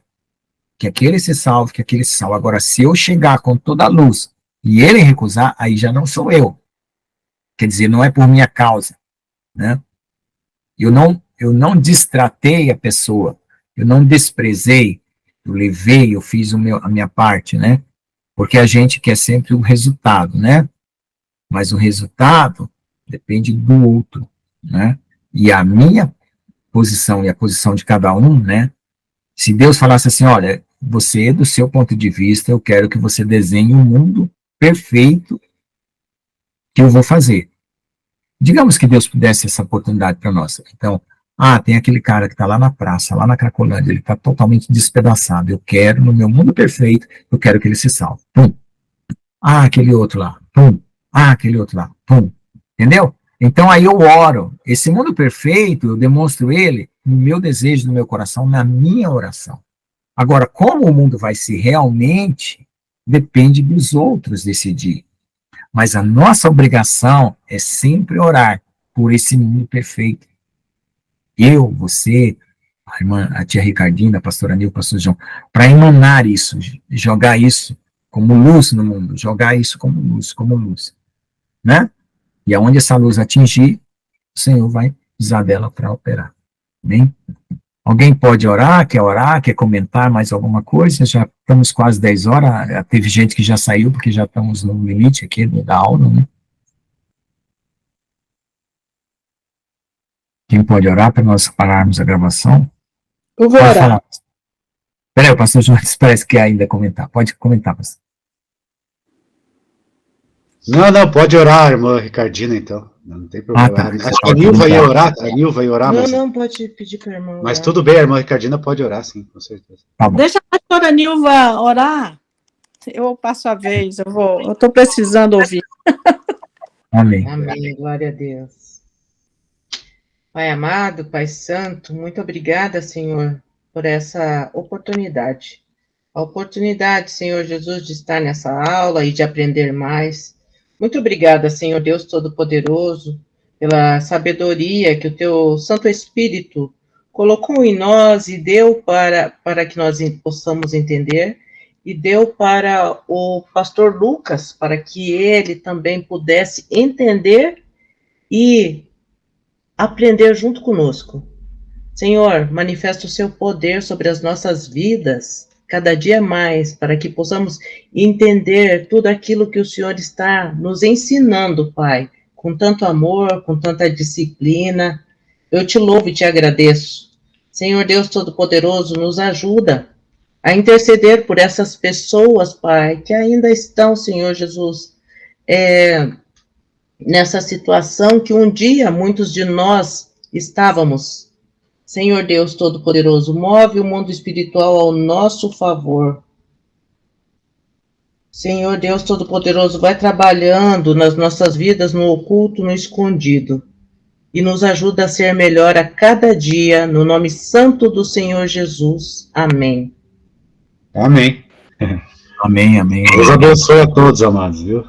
que aquele se salve, que aquele se salve. Agora, se eu chegar com toda a luz e ele recusar, aí já não sou eu. Quer dizer, não é por minha causa, né? Eu não destratei a pessoa, eu não desprezei, eu levei, eu fiz a minha parte, né? Porque a gente quer sempre o resultado, né? Mas o resultado depende do outro, né? E a minha posição e a posição de cada um, né? Se Deus falasse assim, olha, você, do seu ponto de vista, eu quero que você desenhe um mundo perfeito que eu vou fazer. Digamos que Deus desse essa oportunidade para nós. Então, tem aquele cara que está lá na praça, lá na Cracolândia, ele está totalmente despedaçado. Eu quero, no meu mundo perfeito, eu quero que ele se salve. Pum. Aquele outro lá. Pum. Aquele outro lá. Pum. Entendeu? Então, aí eu oro. Esse mundo perfeito, eu demonstro ele no meu desejo, no meu coração, na minha oração. Agora, como o mundo vai ser realmente, depende dos outros decidir. Mas a nossa obrigação é sempre orar por esse mundo perfeito. Eu, você, a irmã, a tia Ricardina, a pastora Nil, o pastor João, para emanar isso, jogar isso como luz no mundo, jogar isso como luz, né? E aonde essa luz atingir, o Senhor vai usar dela para operar. Bem? Alguém pode orar, quer comentar mais alguma coisa? Já estamos quase 10 horas, teve gente que já saiu, porque já estamos no limite aqui da aula, né? Quem pode orar para nós pararmos a gravação? Eu vou Pode orar. falar. Peraí, o pastor João parece que quer ainda comentar. Pode comentar, pastor. Não, pode orar, irmã Ricardina, então. Não tem problema. Tá. Acho que a Nilva ia orar, Não, pode pedir para a irmã. Mas tudo bem, a irmã Ricardina pode orar, sim, com certeza. Tá bom. Deixa a pastora Nilva orar. Eu passo a vez, eu estou precisando ouvir. Amém. Amém, glória a Deus. Pai amado, Pai santo, muito obrigada, Senhor, por essa oportunidade. A oportunidade, Senhor Jesus, de estar nessa aula e de aprender mais. Muito obrigada, Senhor Deus Todo-Poderoso, pela sabedoria que o Teu Santo Espírito colocou em nós e deu para que nós possamos entender, e deu para o pastor Lucas, para que ele também pudesse entender e aprender junto conosco. Senhor, manifesta o Seu poder sobre as nossas vidas, cada dia mais, para que possamos entender tudo aquilo que o Senhor está nos ensinando, Pai, com tanto amor, com tanta disciplina. Eu te louvo e te agradeço. Senhor Deus Todo-Poderoso, nos ajuda a interceder por essas pessoas, Pai, que ainda estão, Senhor Jesus, nessa situação que um dia muitos de nós estávamos. Senhor Deus Todo-Poderoso, move o mundo espiritual ao nosso favor. Senhor Deus Todo-Poderoso, vai trabalhando nas nossas vidas, no oculto, no escondido, e nos ajuda a ser melhor a cada dia, no nome santo do Senhor Jesus. Amém. Amém. Amém. Deus abençoe a todos, amados, viu?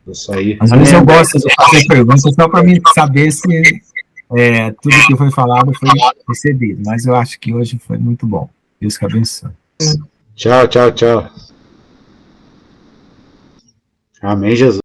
Isso aí. Às vezes eu gosto de fazer perguntas só para mim saber se tudo que foi falado foi recebido, mas eu acho que hoje foi muito bom. Deus que abençoe. Tchau. Amém, Jesus.